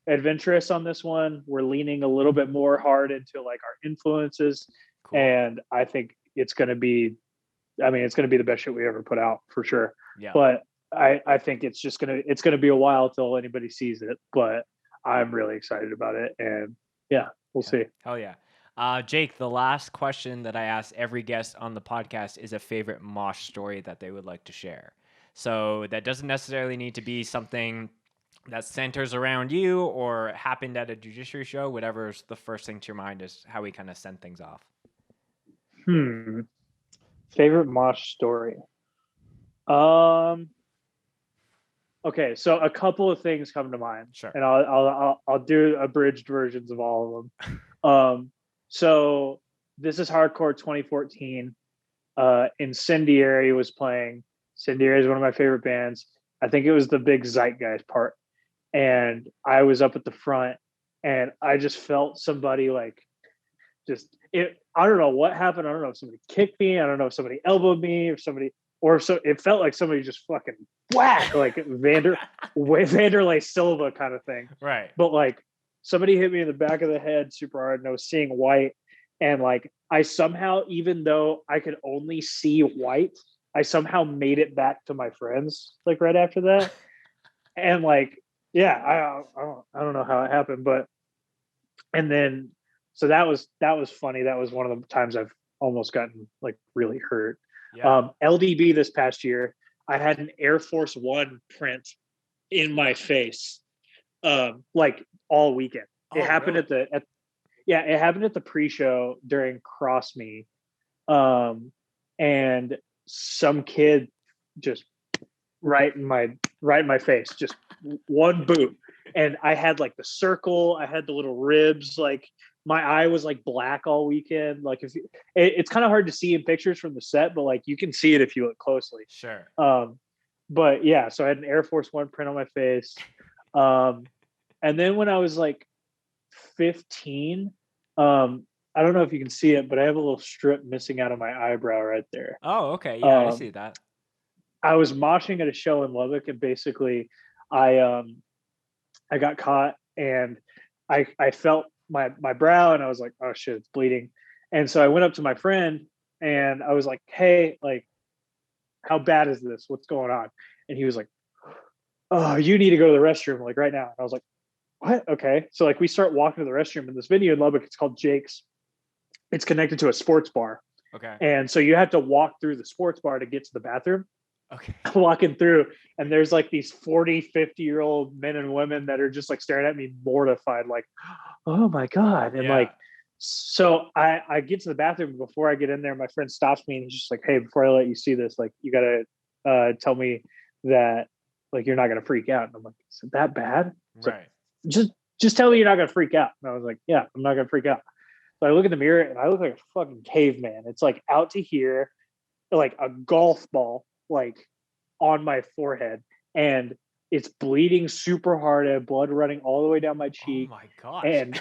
adventurous on this one. We're leaning a little bit more hard into like our influences. Cool. And I think it's going to be the best shit we ever put out for sure. Yeah. But I think it's going to be a while till anybody sees it, but I'm really excited about it. And yeah, we'll see. Hell yeah. Jake, the last question that I ask every guest on the podcast is a favorite mosh story that they would like to share. So that doesn't necessarily need to be something that centers around you or happened at a Judiciary show. Whatever's the first thing to your mind is how we kind of send things off. Favorite mosh story. Okay, so a couple of things come to mind. Sure. And I'll do abridged versions of all of them. So this is Hardcore 2014. Incendiary was playing. Incendiary is one of my favorite bands. I think it was the big Zeitgeist part. And I was up at the front, and I just felt somebody like I don't know what happened. I don't know if somebody kicked me. I don't know if somebody elbowed me or so it felt like somebody just fucking whack, like Vanderlei Silva kind of thing. Right. But like somebody hit me in the back of the head super hard, and I was seeing white. And like I somehow, even though I could only see white, I somehow made it back to my friends like right after that. And like, yeah, I don't know how it happened, but and then so that was funny. That was one of the times I've almost gotten like really hurt. Yeah. LDB this past year, I had an Air Force One print in my face, like all weekend. It Oh, happened really? it happened at the pre-show during Cross Me, and some kid just right in my face, just one boot, and I had like the circle, I had the little ribs, like my eye was like black all weekend. Like it's kind of hard to see in pictures from the set, but like you can see it if you look closely. Sure. But yeah, so I had an Air Force One print on my face. And then when I was like 15, I don't know if you can see it, but I have a little strip missing out of my eyebrow right there. Oh, okay. Yeah, I see that. I was moshing at a show in Lubbock, and basically, I I got caught, and I felt my brow, and I was like, oh shit, it's bleeding. And so I went up to my friend, and I was like, hey, like, how bad is this? What's going on? And he was like, oh, you need to go to the restroom like right now. And I was like, what? Okay. So like we start walking to the restroom in this venue in Lubbock. It's called Jake's. It's connected to a sports bar. Okay. And so you have to walk through the sports bar to get to the bathroom. Okay. Walking through, and there's like these 40, 50-year-old men and women that are just like staring at me mortified, like, oh my God. And like, so I get to the bathroom. Before I get in there, my friend stops me and he's just like, hey, before I let you see this, like, you gotta tell me that like you're not gonna freak out. And I'm like, is it that bad? It's Right. like, just tell me you're not gonna freak out. And I was like, yeah, I'm not gonna freak out. So I look in the mirror and I look like a fucking caveman. It's like out to here, like a golf ball, like on my forehead, and it's bleeding super hard. I have blood running all the way down my cheek. Oh my gosh. And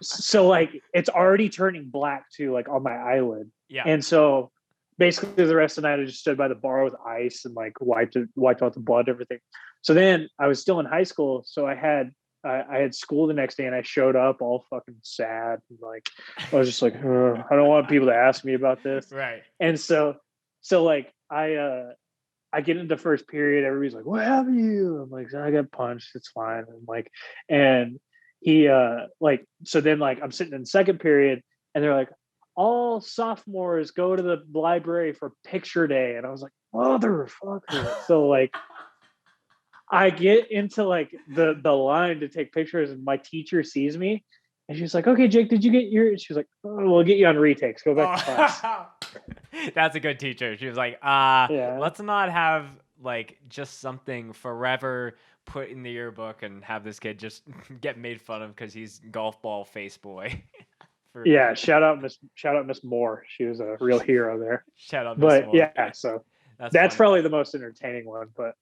so like it's already turning black too, like on my eyelid. Yeah. And so basically the rest of the night I just stood by the bar with ice and like wiped out the blood, everything. So then I was still in high school, so I had school the next day, and I showed up all fucking sad, and like I was just like, I don't want people to ask me about this. Right. And so like I get into first period, everybody's like, what have you? I'm like, I got punched, it's fine. I'm like, and he like, so then like I'm sitting in second period, and they're like, all sophomores go to the library for picture day. And I was like, motherfucker. So like I get into like the line to take pictures, and my teacher sees me, and she's like, okay, Jake, did you get your, she was like, oh, we'll get you on retakes, go back to class. That's a good teacher. She was like, Yeah. let's not have like just something forever put in the yearbook and have this kid just get made fun of because he's golf ball face boy. Yeah, shout out Miss Moore. She was a real hero there. Shout out Miss But Moore. yeah, so that's probably the most entertaining one. But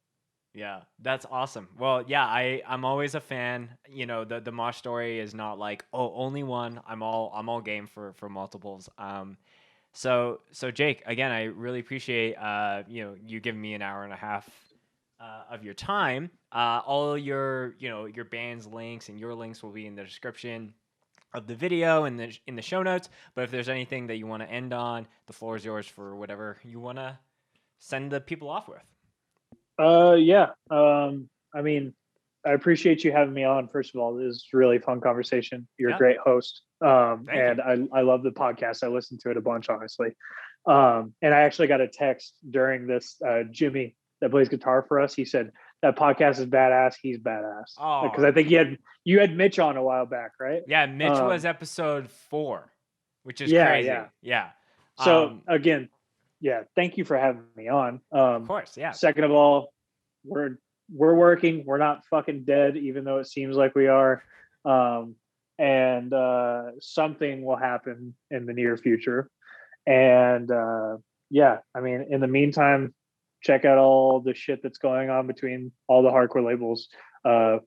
yeah, that's awesome. Well, yeah, I'm always a fan. You know, the Mosh story is not like, oh, only one. I'm all game for multiples. So Jake, again, I really appreciate you giving me an hour and a half of your time. All your your band's links and your links will be in the description of the video and in the show notes. But if there's anything that you want to end on, the floor is yours for whatever you want to send the people off with. Yeah. I mean, I appreciate you having me on. First of all, this is a really fun conversation. You're a great host. And I love the podcast. I listen to it a bunch, honestly. And I actually got a text during this, Jimmy that plays guitar for us. He said, that podcast is badass. He's badass. Oh, because I think you had Mitch on a while back, right? Yeah. Mitch was episode 4, which is crazy. Yeah. So again, yeah, thank you for having me on. Of course. Yeah. Second of all, we're working. We're not fucking dead, even though it seems like we are. And something will happen in the near future. And yeah, I mean, in the meantime, check out all the shit that's going on between all the hardcore labels.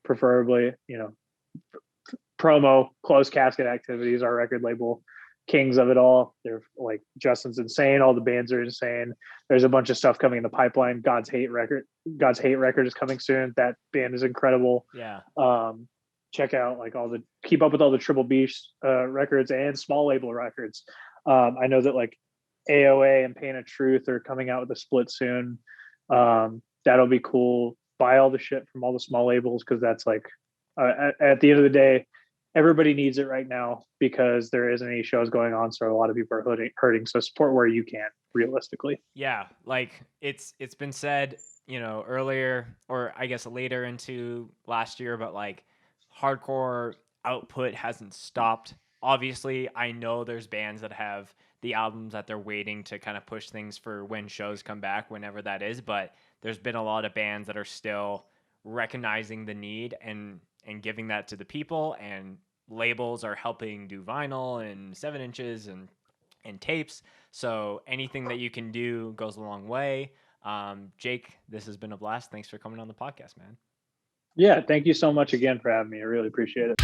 Preferably, Promo, Closed Casket Activities, our record label, kings of it all. They're like, Justin's insane. All the bands are insane. There's a bunch of stuff coming in the pipeline. God's Hate record is coming soon. That band is incredible. Yeah. Check out like keep up with all the Triple B records and small label records. I know that like AOA and Pain of Truth are coming out with a split soon. That'll be cool. Buy all the shit from all the small labels, because that's like, at the end of the day, everybody needs it right now because there isn't any shows going on. So a lot of people are hurting. So support where you can, realistically. Yeah, like it's been said, earlier, or I guess later into last year, but like hardcore output hasn't stopped. Obviously, I know there's bands that have the albums that they're waiting to kind of push things for when shows come back, whenever that is, but there's been a lot of bands that are still recognizing the need and giving that to the people, and labels are helping do vinyl and 7 inches and tapes. So anything that you can do goes a long way. Jake, this has been a blast. Thanks for coming on the podcast, man. Yeah, thank you so much again for having me. I really appreciate it.